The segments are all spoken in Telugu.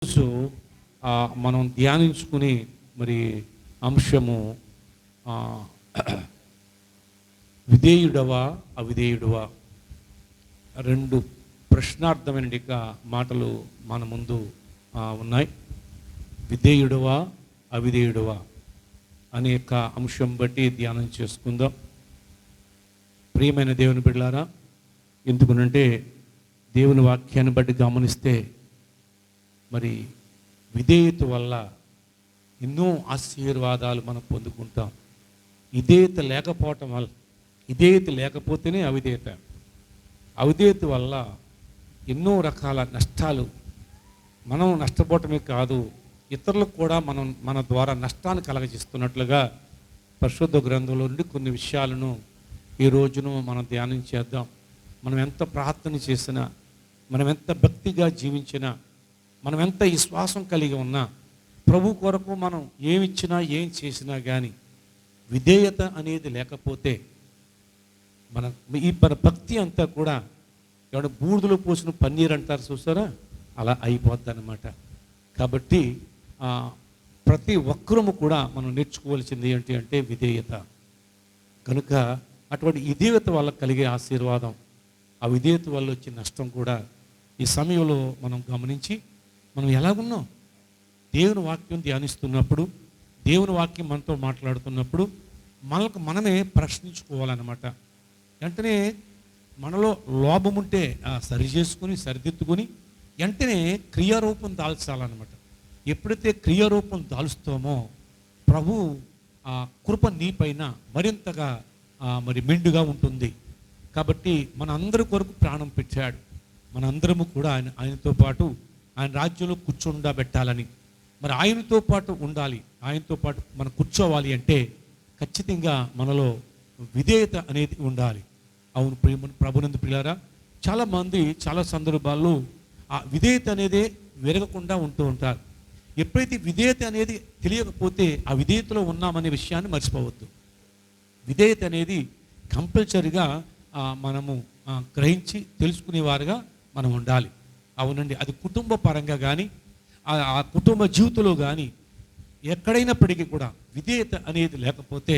ఈరోజు మనం ధ్యానించుకునే మరి అంశము ఆ, విధేయుడవా అవిధేయుడవా, రెండు ప్రశ్నార్థమైన మాటలు మన ముందు ఉన్నాయి. విధేయుడవా అవిధేయుడవా అనే యొక్క అంశం బట్టి ధ్యానం చేసుకుందాం. ప్రియమైన దేవుని బిడ్డలారా, ఎందుకనంటే దేవుని వాక్యాన్ని బట్టి గమనిస్తే మరి విధేయత వల్ల ఎన్నో ఆశీర్వాదాలు మనం పొందుకుంటాం. విధేయత లేకపోతేనే అవిధేయత. అవిధేయత వల్ల ఎన్నో రకాల నష్టాలు, మనం నష్టపోవటమే కాదు, ఇతరులకు కూడా మన ద్వారా నష్టాన్ని కలగజేస్తున్నట్లుగా పరిశుద్ధ గ్రంథంలో నుండి కొన్ని విషయాలను ఈ రోజును మనం ధ్యానం చేద్దాం. మనం ఎంత ప్రార్థన చేసినా, మనం ఎంత భక్తిగా జీవించినా, మనం ఎంత విశ్వాసం కలిగి ఉన్నా, ప్రభు కొరకు మనం ఏమిచ్చినా ఏం చేసినా కానీ విధేయత అనేది లేకపోతే మన భక్తి అంతా కూడా ఎవడ బూడిదలో పోసిన పన్నీర్ అంటారు చూసారా, అలా అయిపోద్ది అన్నమాట. కాబట్టి ప్రతి ఒక్కరము కూడా మనం నేర్చుకోవాల్సింది ఏంటి అంటే విధేయత. కనుక అటువంటి విధేయత వల్ల కలిగే ఆశీర్వాదం, ఆ విధేయత వల్ల వచ్చే నష్టం కూడా ఈ సమయంలో మనం గమనించి మనం ఎలాగున్నాం, దేవుని వాక్యం ధ్యానిస్తున్నప్పుడు, దేవుని వాక్యం మనతో మాట్లాడుతున్నప్పుడు మనమే ప్రశ్నించుకోవాలన్నమాట. వెంటనే మనలో లోపం ఉంటే సరి చేసుకుని సరిదిద్దుకొని వెంటనే క్రియారూపం దాల్చాలన్నమాట. ఎప్పుడైతే క్రియారూపం దాల్స్తామో ప్రభు కృప నీపైన మరింతగా మరి మెండుగా ఉంటుంది. కాబట్టి మన అందరి కొరకు ప్రాణం పెట్టాడు. మనందరము కూడా ఆయనతో పాటు ఆయన రాజ్యంలో కూర్చుండబెట్టాలని, మరి ఆయనతో పాటు ఉండాలి. ఆయనతో పాటు మనం కూర్చోవాలి అంటే ఖచ్చితంగా మనలో విధేయత అనేది ఉండాలి. అవును ప్రభునందు ప్రియులారా, చాలామంది చాలా సందర్భాల్లో ఆ విధేయత అనేది విరగకుండా ఉంటూ ఉంటారు. ఎప్పుడైతే విధేయత అనేది తెలియకపోతే ఆ విధేయతలో ఉన్నామనే విషయాన్ని మర్చిపోవద్దు. విధేయత అనేది కంపల్సరిగా మనము గ్రహించి తెలుసుకునేవారుగా మనం ఉండాలి. అవునండి, అది కుటుంబ పరంగా కానీ ఆ కుటుంబ జీవితంలో కానీ ఎక్కడైనప్పటికీ కూడా విధేయత అనేది లేకపోతే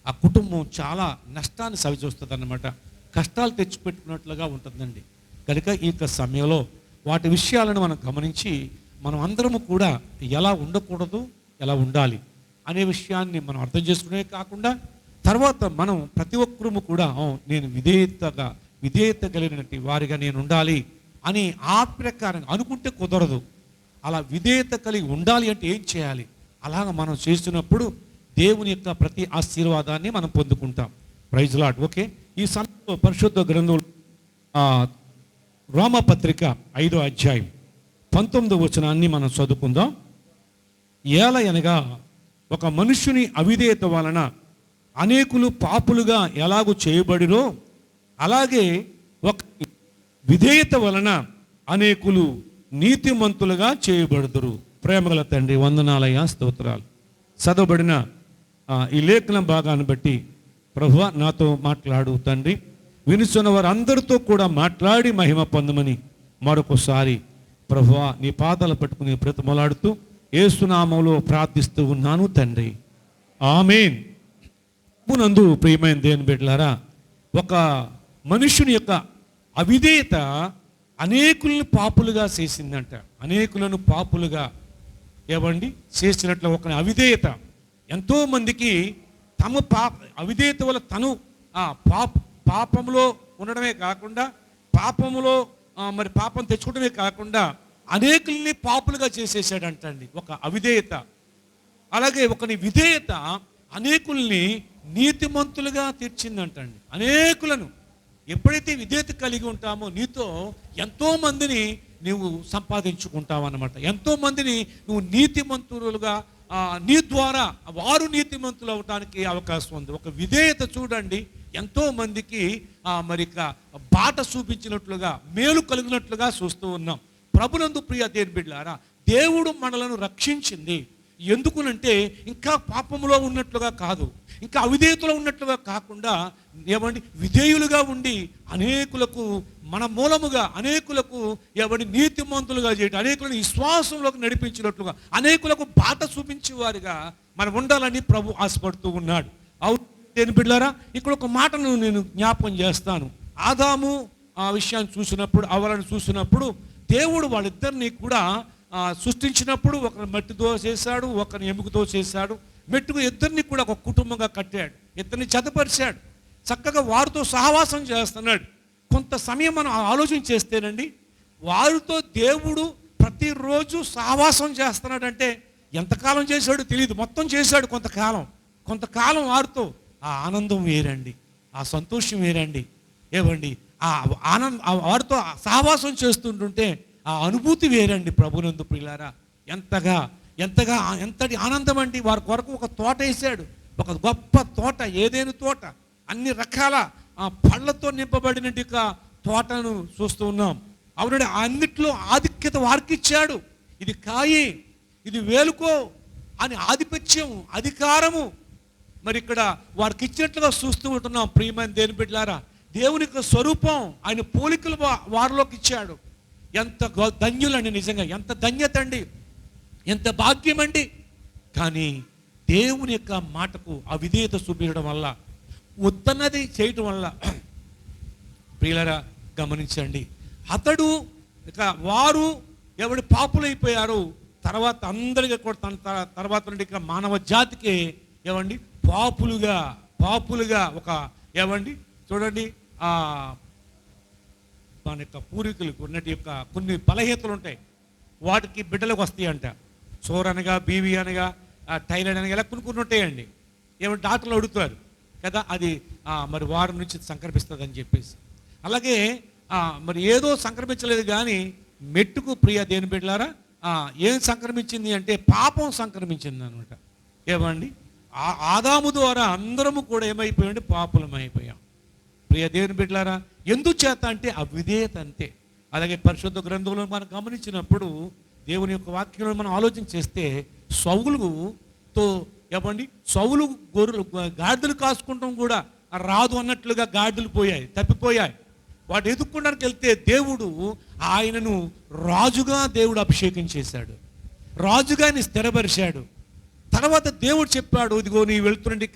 ఆ కుటుంబం చాలా నష్టాన్ని సవిచూస్తుంది అన్నమాట. కష్టాలు తెచ్చిపెట్టుకున్నట్లుగా ఉంటుందండి. కనుక ఈ సమయంలో వాటి విషయాలను మనం గమనించి మనం అందరము కూడా ఎలా ఉండకూడదు, ఎలా ఉండాలి అనే విషయాన్ని మనం అర్థం చేసుకునే కాకుండా తర్వాత మనం ప్రతి ఒక్కరము కూడా నేను విధేయత కలిగినట్టు వారిగా నేను ఉండాలి అని ఆ ప్రకారంగా అనుకుంటే కుదరదు. అలా విధేయత కలిగి ఉండాలి అంటే ఏం చేయాలి? అలాగ మనం చేస్తున్నప్పుడు దేవుని యొక్క ప్రతి ఆశీర్వాదాన్ని మనం పొందుకుంటాం. Praise lord. ఓకే, ఈ సమయంలో పరిశుద్ధ గ్రంథం రోమపత్రిక 5వ అధ్యాయం 19వ వచనాన్ని మనం చదువుకుందాం. ఏలయనగా ఒక మనుష్యుని అవిధేయత వలన అనేకులు పాపులుగా ఎలాగూ చేయబడిరో అలాగే ఒక విధేయత వలన అనేకులు నీతిమంతులుగా చేయబడుదురు. ప్రేమగల తండ్రి, వందనాలయ స్తోత్రాలు. చదవబడిన ఈ లేఖన భాగాన్ని బట్టి ప్రభువా నాతో మాట్లాడు తండ్రి. వినుచున్న వారందరితో కూడా మాట్లాడి మహిమ పొందమని మరొకసారి ప్రభువా నీ పాదాలు పట్టుకుని బ్రతిమలాడుతూ యేసునామములో ప్రార్థిస్తూ ఉన్నాను తండ్రి, ఆమేన్. నందు ప్రియమైన దేవుని బిడ్డలారా, ఒక మనుషుని యొక్క అవిధేయత అనేకులను పాపులుగా చేసిందంట. అనేకులను పాపులుగా ఏవండి చేసినట్లు ఒక అవిధేయత ఎంతోమందికి తమ అవిధేయత వల్ల తను పాపంలో ఉండడమే కాకుండా పాపంలో మరి పాపం తెచ్చుకోవడమే కాకుండా అనేకుల్ని పాపులుగా చేసేసాడంటండి ఒక అవిధేయత. అలాగే ఒకని విధేయత అనేకుల్ని నీతిమంతులుగా తీర్చిందంటండి. అనేకులను ఎప్పుడైతే విధేయత కలిగి ఉంటామో నీతో ఎంతోమందిని నువ్వు సంపాదించుకుంటావు అన్నమాట. ఎంతోమందిని నువ్వు నీతిమంతులుగా నీ ద్వారా వారు నీతిమంతులు అవటానికి అవకాశం ఉంది. ఒక విధేయత చూడండి ఎంతోమందికి మరి బాట చూపించినట్లుగా మేలు కలిగినట్లుగా చూస్తూ ఉన్నాం. ప్రభునందు ప్రియ దేవుని బిడ్డలారా, దేవుడు మనలను రక్షించింది ఎందుకునంటే ఇంకా పాపములో ఉన్నట్లుగా కాదు, ఇంకా అవిధేయతలో ఉన్నట్లుగా కాకుండా ఏమండి విధేయులుగా ఉండి అనేకులకు మన మూలముగా అనేకులకు ఏమండి నీతిమంతులుగా చేయటం, అనేకులను విశ్వాసంలోకి నడిపించినట్లుగా, అనేకులకు బాట చూపించేవారిగా మనం ఉండాలని ప్రభు ఆశపడుతూ ఉన్నాడు. అవును దేని బిడ్డలారా, ఇక్కడ ఒక మాటను నేను జ్ఞాపకం చేస్తాను. ఆదాము ఆ విషయాన్ని చూసినప్పుడు, అవలను చూసినప్పుడు దేవుడు వాళ్ళిద్దరినీ కూడా సృష్టించినప్పుడు ఒకరిని మట్టితో చేశాడు, ఒకరిని ఎముకతో చేశాడు. మెట్టుకు ఇద్దరిని కూడా ఒక కుటుంబంగా కట్టాడు, ఇద్దరిని జతపరిచాడు, చక్కగా వారితో సహవాసం చేస్తున్నాడు. కొంత సమయం మనం ఆలోచన చేస్తేనండి, వారితో దేవుడు ప్రతిరోజు సహవాసం చేస్తున్నాడంటే ఎంతకాలం చేశాడో తెలియదు, మొత్తం చేశాడు కొంతకాలం వారితో. ఆ ఆనందం వేరండి, ఆ సంతోషం వేరండి. ఏవండి వారితో సహవాసం చేస్తుంటుంటే ఆ అనుభూతి వేరండి. ప్రభునందు ప్రియులారా, ఎంతటి ఆనందం అండి. వారి కొరకు ఒక తోట వేశాడు, ఒక గొప్ప తోట, ఏదైనా తోట, అన్ని రకాల పళ్ళతో నింపబడినట్టు తోటను చూస్తూ ఉన్నాం. అవునండి, అన్నిట్లో ఆధిక్యత వారికి ఇచ్చాడు. ఇది కాయి, ఇది వేలుకో అని ఆధిపత్యం, అధికారము మరి ఇక్కడ వారికి ఇచ్చినట్లుగా చూస్తూ ఉంటున్నాం. ప్రియమైన దేవుని బిడ్డలారా, దేవుని యొక్క స్వరూపం, ఆయన పోలికలు వారిలోకి ఇచ్చాడు. ఎంత ధన్యులండి, నిజంగా ఎంత ధన్యత అండి, ఎంత భాగ్యం అండి. కానీ దేవుని యొక్క మాటకు అవిధేయత చూపించడం వల్ల, వద్దన్నది చేయటం వల్ల ప్రియులారా గమనించండి, అతడు ఇక వారు ఎవరి పాపులైపోయారు. తర్వాత అందరికీ కూడా తన తర్వాత నుండి ఇక మానవ జాతికి ఏమండి పాపులుగా ఒక ఏమండి చూడండి, మన యొక్క పూర్వీకులకు ఉన్నటి యొక్క కొన్ని బలహీనతలు ఉంటాయి, వాటికి బిడ్డలకు వస్తాయి అంట. చోర్ అనగా, బీవీ అనగా, టైలర్ అనగా, ఇలా కొన్ని ఉంటాయండి. ఏమంటే డాక్టర్లు అడుగుతారు కదా, అది మరి వారి నుంచి సంక్రమిస్తుంది అని చెప్పేసి. అలాగే మరి ఏదో సంక్రమించలేదు కానీ మెట్టుకు ప్రియ దేని బిడ్డలారా ఏం సంక్రమించింది అంటే పాపం సంక్రమించింది అనమాట. ఏమండి ఆదాము ద్వారా అందరము కూడా ఏమైపోయామంటే పాపులమైపోయాం. ప్రియ దేవుని బిడ్డలారా, ఎందుచేత అంటే అవిధేయత అంతే. అలాగే పరిశుద్ధ గ్రంథంలో మనం గమనించినప్పుడు దేవుని యొక్క వాక్యంలో మనం ఆలోచన చేస్తే సౌలుతో ఏమండి సౌలు గొర్రెలు గాడిదలు కాసుకుంటాం కూడా రాదు అన్నట్లుగా గాడిదలు తప్పిపోయాయి. వాడు ఎదుర్కొనడానికి వెళ్తే దేవుడు ఆయనను రాజుగా దేవుడు అభిషేకం చేశాడు, రాజుగా ఆయన స్థిరపరిచాడు. తర్వాత దేవుడు చెప్పాడు, ఇదిగో నీ వెళ్తుండి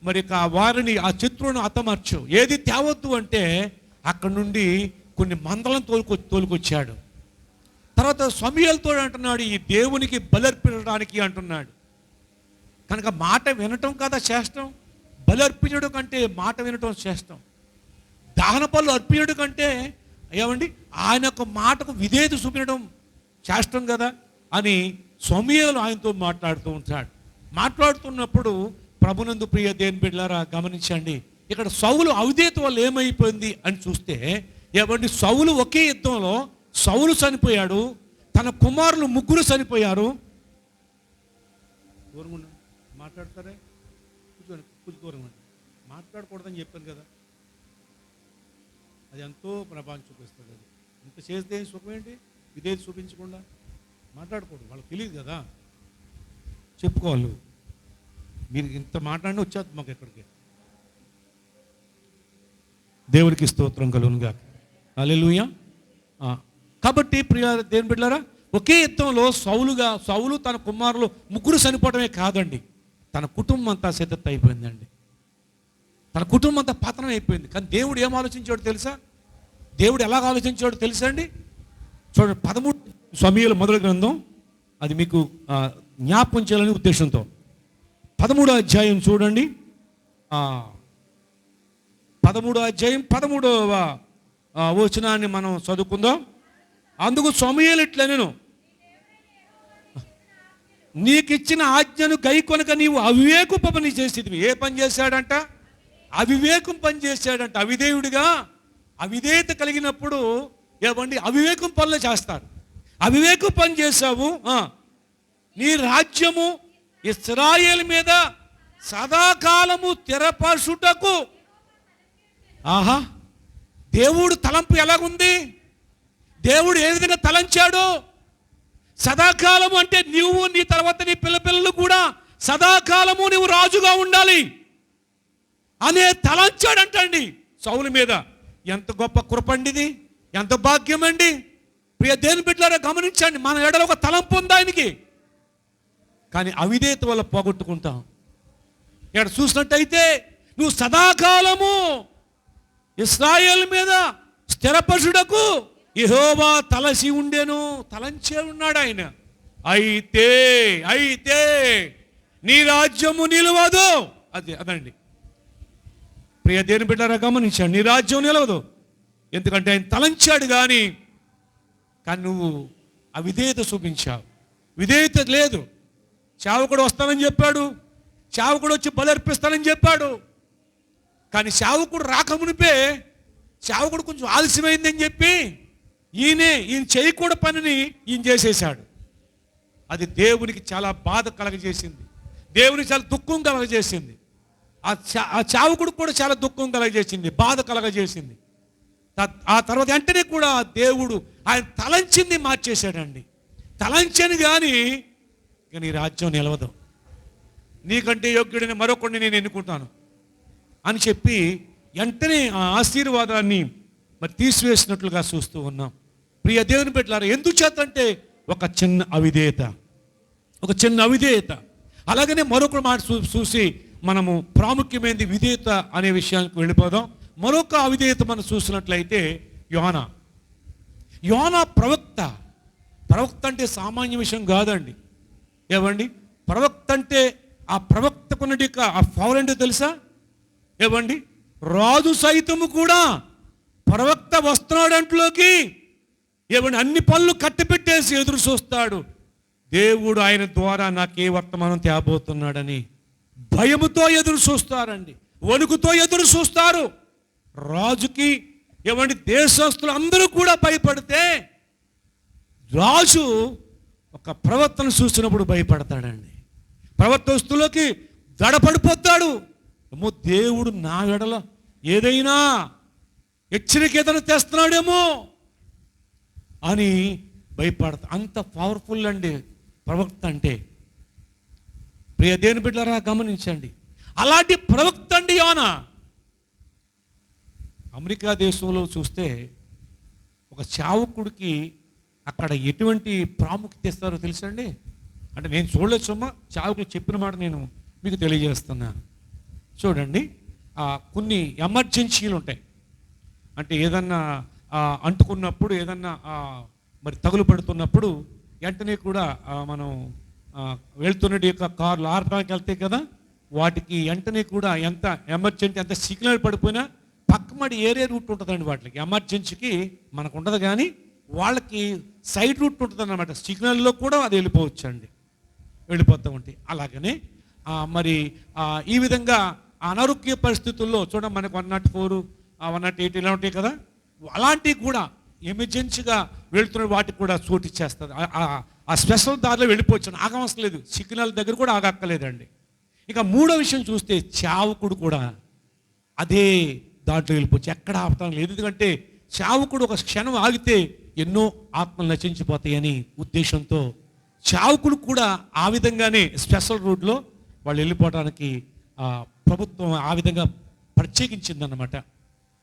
మరి వారిని ఆ శత్రువును హతమార్చు, ఏది తేవద్దు అంటే అక్కడ నుండి కొన్ని మందలను తోలుకొచ్చాడు. తర్వాత సమూయేలుతో అంటున్నాడు, ఈ దేవునికి బలర్పించడానికి అంటున్నాడు. కనుక మాట వినటం కదా శ్రేష్టం, బలి అర్పించడం కంటే మాట వినటం శ్రేష్టం. దహన బలు అర్పించడం కంటే ఏమండి ఆయన యొక్క మాటకు విధేయత చూపించడం శ్రేష్టం కదా అని సమూయేలు ఆయనతో మాట్లాడుతున్నప్పుడు ప్రభునందు ప్రియ దేవుని బిడ్డలారా గమనించండి, ఇక్కడ సౌలు అవిధేయత వల్ల ఏమైపోయింది అని చూస్తే ఏమండి సౌలు ఒకే యుద్ధంలో సౌలు చనిపోయాడు, తన కుమారులు 3 చనిపోయారు. మాట్లాడతారే కూర్చోండి, మాట్లాడకూడదని చెప్పాను కదా, అది ఎంతో ప్రభావం చూపిస్తుంది. అది ఇంత చేస్తే సుఖం ఏంటి, విధేయత చూపించకుండా మాట్లాడకూడదు. వాళ్ళకి తెలియదు కదా, చెప్పుకోవాలి. మీరు ఇంత మాట్లాడినా వచ్చేది మాకు ఎక్కడికి. దేవునికి స్తోత్రం కలుగునుగా. హల్లెలూయా. కాబట్టి ప్రియ దేవుని బిడ్డలారా, ఒకే యుద్ధంలో సౌలు తన కుమారులు 3 చనిపోవడమే కాదండి, తన కుటుంబం అంతా సిద్ధత అయిపోయిందండి, తన కుటుంబం అంతా పతనం అయిపోయింది. కానీ దేవుడు ఏం ఆలోచించాడో తెలుసా, దేవుడు ఎలాగ ఆలోచించాడో తెలుసా అండి. చూడండి 13 సమూయేలు మొదటి గ్రంథం, అది మీకు జ్ఞాపకం చేయాలని ఉద్దేశంతో 13వ అధ్యాయం చూడండి. 13వ అధ్యాయం 13వ వచనాన్ని మనం చదువుకుందాం. అందుకు సమూయేలు ఇట్లనెను, నీకిచ్చిన ఆజ్ఞను గైకొనక నీవు అవివేకపు పని చేసేది. ఏ పని చేశాడంట? అవివేకం పని చేశాడంట. అవిధేయుడిగా అవిధేయత కలిగినప్పుడు ఏమండి అవివేకం పనులు చేస్తారు. అవివేకం పని చేశావు, నీ రాజ్యము ఇశ్రాయేలు మీద సదాకాలము స్థిరపరచుటకు. ఆహా, దేవుడు తలంపు ఎలాగుంది, దేవుడు ఏ విధంగా తలంచాడు, సదాకాలము అంటే నువ్వు, నీ తర్వాత నీ పిల్లలు కూడా సదాకాలము నువ్వు రాజుగా ఉండాలి అనే తలంచాడంటండి సౌలు మీద. ఎంత గొప్ప కృపండిది, ఎంత భాగ్యం అండి. ప్రియ దేవుని బిడ్డలారా గమనించండి, మన ఎడలో ఒక తలంపు ఉంది ఆయనకి, కానీ అవిధేయత వల్ల పోగొట్టుకుంటాం. ఇక్కడ చూసినట్టయితే నువ్వు సదాకాలము ఇశ్రాయేలు మీద స్థిరపరుచుటకు యెహోవా తలసి ఉండెను, తలంచే ఉన్నాడు ఆయన. అయితే అయితే నీ రాజ్యము నిలవదు. అదండి ప్రియ దేవుని బిడ్డలారా గమనించాడు, నీ రాజ్యం నిలవదు. ఎందుకంటే ఆయన తలంచాడు, కానీ నువ్వు అవిధేయత చూపించావు. విధేయత లేదు. సేవకుడు వస్తానని చెప్పాడు, సేవకుడు వచ్చి బలర్పిస్తానని చెప్పాడు, కానీ సేవకుడు రాకమునిపే సేవకుడు కొంచెం ఆలస్యమైందని చెప్పి ఈయన చేయకూడ పనిని ఈయన చేసేశాడు. అది దేవునికి చాలా బాధ కలగజేసింది, దేవునికి చాలా దుఃఖం కలగజేసింది. ఆ సేవకుడు కూడా చాలా దుఃఖం కలగజేసింది, బాధ కలగజేసింది. ఆ తర్వాత వెంటనే కూడా దేవుడు ఆయన తలంచింది మార్చేశాడండి. తలంచని కానీ నీ రాజ్యం నిలవదు, నీకంటే యోగ్యుడని మరొకడిని నేను ఎన్నుకుంటాను అని చెప్పి వెంటనే ఆ ఆశీర్వాదాన్ని మరి తీసివేసినట్లుగా చూస్తూ ఉన్నాం. ప్రియ దేవుని బిడ్డలారా, ఎందుచేతంటే ఒక చిన్న అవిధేయత. అలాగనే మరొక మాట చూసి మనము ప్రాముఖ్యమైనది విధేయత అనే విషయానికి వెళ్ళిపోదాం. మరొక అవిధేయత మనం చూసినట్లయితే యోనా ప్రవక్త అంటే సామాన్య విషయం కాదండి. ఏవండి, ప్రవక్త అంటే ఆ ప్రవక్తకున్నది ఆ పవర్ ఏంటో తెలుసా? ఏవండి, రాజు సైతము కూడా ప్రవక్త వస్తున్నాడంట్లోకి ఏవండి అన్ని పనులు కట్టిపెట్టేసి ఎదురు చూస్తాడు. దేవుడు ఆయన ద్వారా నాకు ఏ వర్తమానం తేబోతున్నాడని భయముతో ఎదురు చూస్తారండి, వణుకుతో ఎదురు చూస్తారు. రాజుకి ఏమండి దేశస్తులు అందరూ కూడా భయపడితే రాజు ఒక ప్రవక్తను చూసినప్పుడు భయపడతాడండి. ప్రవక్తస్తులకి దడపడిపోతాడు. ఏమో దేవుడు నా ఎడల ఏదైనా హెచ్చరిక ఏదైనా తెస్తున్నాడేమో అని భయపడతా. అంత పవర్ఫుల్ అండి ప్రవక్త అంటే. ప్రియ దేవుని బిడ్డలారా గమనించండి, అలాంటి ప్రవక్త అండి యోనా. అమెరికా దేశంలో చూస్తే ఒక సేవకుడికి అక్కడ ఎటువంటి ప్రాముఖ్యత ఇస్తారో తెలుసండి. అంటే నేను చూడలేదు సుమ్మా, సేవకుడు చెప్పిన మాట నేను మీకు తెలియజేస్తున్నాను. చూడండి, కొన్ని ఎమర్జెన్సీలు ఉంటాయి. అంటే ఏదన్నా అంటుకున్నప్పుడు, ఏదన్నా మరి తగులు పడుతున్నప్పుడు వెంటనే కూడా మనం వెళ్తున్నది యొక్క కార్లు ఆర్పడానికి వెళ్తాయి కదా, వాటికి వెంటనే కూడా ఎంత ఎమర్జెన్సీ, ఎంత సిగ్నల్ పడిపోయినా పక్కమడి ఏరే రూట్ ఉంటుందండి. వాటికి ఎమర్జెన్సీకి మనకు ఉండదు, కానీ వాళ్ళకి సైడ్ రూట్ ఉంటుంది అన్నమాట. సిగ్నల్లో కూడా అది వెళ్ళిపోతూ ఉంటాయి. అలాగనే మరి ఈ విధంగా అనారోగ్య పరిస్థితుల్లో చూడండి, మనకు 104, 108 ఇలా ఉంటాయి కదా, అలాంటివి కూడా ఎమర్జెన్సీగా వెళ్తున్న వాటికి కూడా చోటు ఇచ్చేస్తుంది. ఆ స్పెషల్ దారిలో వెళ్ళిపోవచ్చు, ఆగవసరం లేదు, సిగ్నల్ దగ్గర కూడా ఆగక్కలేదండి. ఇక మూడో విషయం చూస్తే సేవకుడు కూడా అదే దాంట్లో వెళ్ళిపోవచ్చు, ఎక్కడ ఆపుతాం లేదు. ఎందుకంటే సేవకుడు ఒక క్షణం ఆగితే ఎన్నో ఆత్మలు నశించిపోతాయని ఉద్దేశంతో సేవకుడు కూడా ఆ విధంగానే స్పెషల్ రూట్లో వాళ్ళు వెళ్ళిపోవడానికి ప్రభుత్వం ఆ విధంగా ప్రత్యేకించిందన్నమాట.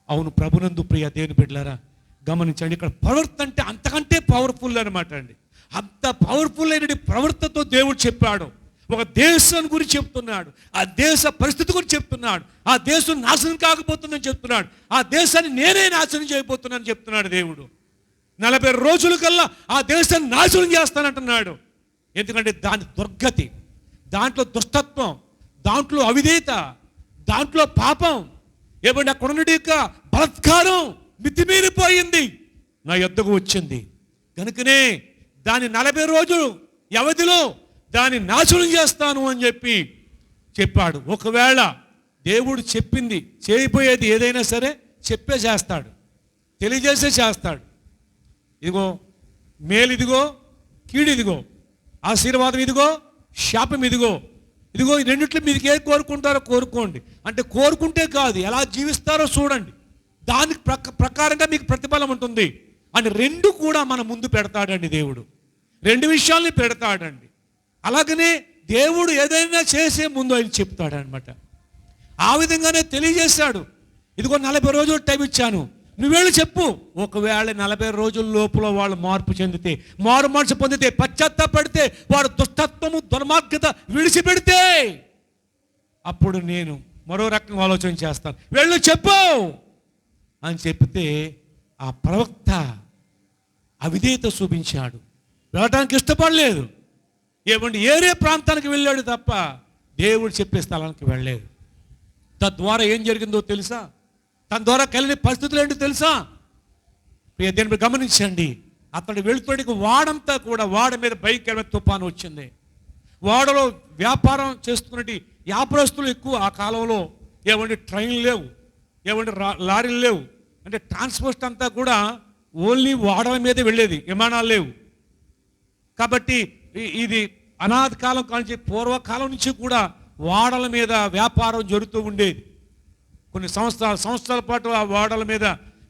అవును ప్రభునందు ప్రియ దేవుని బిడ్డలారా గమనించండి, ఇక్కడ ప్రవర్త అంటే అంతకంటే పవర్ఫుల్ అనమాట అండి. అంత పవర్ఫుల్ అయిన ప్రవర్తతో దేవుడు చెప్పాడు. ఒక దేశం గురించి చెప్తున్నాడు, ఆ దేశ పరిస్థితి గురించి చెప్తున్నాడు, ఆ దేశం నాశనం కాకపోతుందని చెప్తున్నాడు, ఆ దేశాన్ని నేనే నాశనం చేయబోతున్నానని చెప్తున్నాడు దేవుడు. 40 రోజుల కల్లా ఆ దేశాన్ని నాశనం చేస్తానంటున్నాడు. ఎందుకంటే దాని దుర్గతి, దాంట్లో దుష్టత్వం, దాంట్లో అవిధేయత, దాంట్లో పాపం, ఏమంటే అక్కడ ఉన్న యొక్క బలత్కారం మితిమీరిపోయింది, నా యొద్దకు వచ్చింది. కనుకనే దాని 40 రోజులు వ్యవధిలో దాన్ని నాశనం చేస్తాను అని చెప్పాడు. ఒకవేళ దేవుడు చెప్పింది చేయబోయేది ఏదైనా సరే చెప్పే చేస్తాడు, తెలియజేసే చేస్తాడు. ఇదిగో మేలు, ఇదిగో కీడు, ఇదిగో ఆశీర్వాదం, ఇదిగో శాపం, ఇదిగో ఈ రెండిట్లో మీరు ఏ కోరుకుంటారో కోరుకోండి. అంటే కోరుకుంటే కాదు, ఎలా జీవిస్తారో చూడండి, దానికి ప్రకారంగా మీకు ప్రతిఫలం ఉంటుంది అని రెండు కూడా మన ముందు పెడతాడండి దేవుడు. రెండు విషయాల్ని పెడతాడండి. అలాగనే దేవుడు ఏదైనా చేసే ముందు ఆయన చెప్తాడనమాట. ఆ విధంగానే తెలియజేశాడు. ఇదిగో 40 రోజులు టైం ఇచ్చాను, నువ్వు వెళ్ళి చెప్పు. ఒకవేళ 40 రోజుల లోపల వాళ్ళు మార్పు చెందితే, మారు మనసు పొందితే, పశ్చాత్తాపడితే, వాడు దుష్టత్వము దుర్మార్గత విడిచిపెడితే, అప్పుడు నేను మరో రకంగా ఆలోచన చేస్తాను, వెళ్ళు చెప్పు అని చెప్తే ఆ ప్రవక్త అవిధేయత చూపించాడు. వెళ్ళటానికి ఇష్టపడలేదు. ఏమంటే ఏరే ప్రాంతానికి వెళ్ళాడు తప్ప దేవుడు చెప్పే స్థలానికి వెళ్ళలేదు. తద్వారా ఏం జరిగిందో తెలుసా? తన ద్వారా కలిగిన పరిస్థితులు ఏంటో తెలుసా? దీన్ని గమనించండి. అతడు వెళుతుడికి వాడంతా కూడా, వాడ మీద భయంకరమైన తుఫాను వచ్చింది. వాడలో వ్యాపారం చేసుకున్నట్టు వ్యాపారస్తులు ఎక్కువ ఆ కాలంలో. ఏమంటే ట్రైన్లు లేవు, ఏమంటే లారీలు లేవు, అంటే ట్రాన్స్పోర్ట్ అంతా కూడా ఓన్లీ వాడల మీదే వెళ్ళేది, విమానాలు లేవు. కాబట్టి ఇది అనాది కాలం కానించి పూర్వకాలం నుంచి కూడా వాడల మీద వ్యాపారం జరుగుతూ ఉండేది. కొన్ని సంవత్సరాల పాటు ఆ వాడల మీద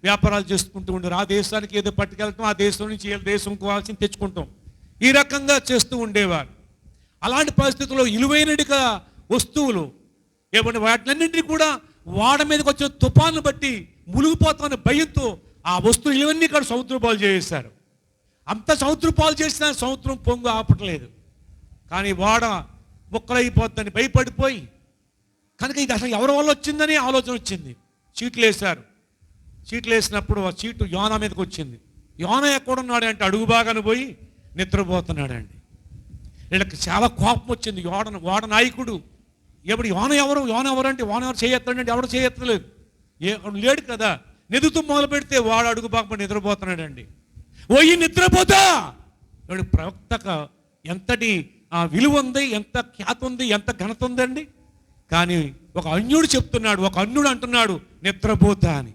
వ్యాపారాలు చేసుకుంటూ ఉండేది. ఆ దేశానికి ఏదో పట్టుకెళ్తాం, ఆ దేశం నుంచి ఏ దేశం కావాల్సింది తెచ్చుకుంటాం, ఈ రకంగా చేస్తూ ఉండేవారు. అలాంటి పరిస్థితుల్లో విలువైనడిగా వస్తువులు ఏమంటే వాటినన్నింటినీ కూడా వాడ మీదకి వచ్చిన తుఫాను బట్టి మునిగిపోతామన్న భయంతో ఆ వస్తువులు ఇవన్నీ కూడా సముద్ర పాలు చేసేశారు. అంత సముద్ర పాలు చేసినా సముద్రం పొంగు ఆపట్లేదు. కానీ వాడ ముక్కలైపోతుందని భయపడిపోయి, కనుక ఇది అసలు ఎవరి వల్ల వచ్చిందని ఆలోచన వచ్చింది. చీట్లు వేశారు. చీట్లు వేసినప్పుడు ఆ చీటు యోనా మీదకి వచ్చింది. యోనా ఎక్కడున్నాడు అంటే అడుగు బాగానే పోయి నిద్రపోతున్నాడండి. వీళ్ళకి చాలా కోపం వచ్చింది. వాడ నాయకుడు ఎప్పుడు యోన ఎవరు అంటే యోన ఎవరు చేయొత్తాడంటే ఎవరు చేయొత్తలేదు, లేడు కదా. నిధుతూ మొదలు పెడితే వాడు అడుగు బాగా నిద్రపోతున్నాడండి. ఓయి నిద్రపోతా! వాడు ప్రవక్తక ఎంతటి విలువ ఉంది, ఎంత ఖ్యాతి ఉంది, ఎంత ఘనత ఉందండి. కానీ ఒక అన్యుడు చెప్తున్నాడు, ఒక అన్యుడు అంటున్నాడు నిద్రపోతా అని.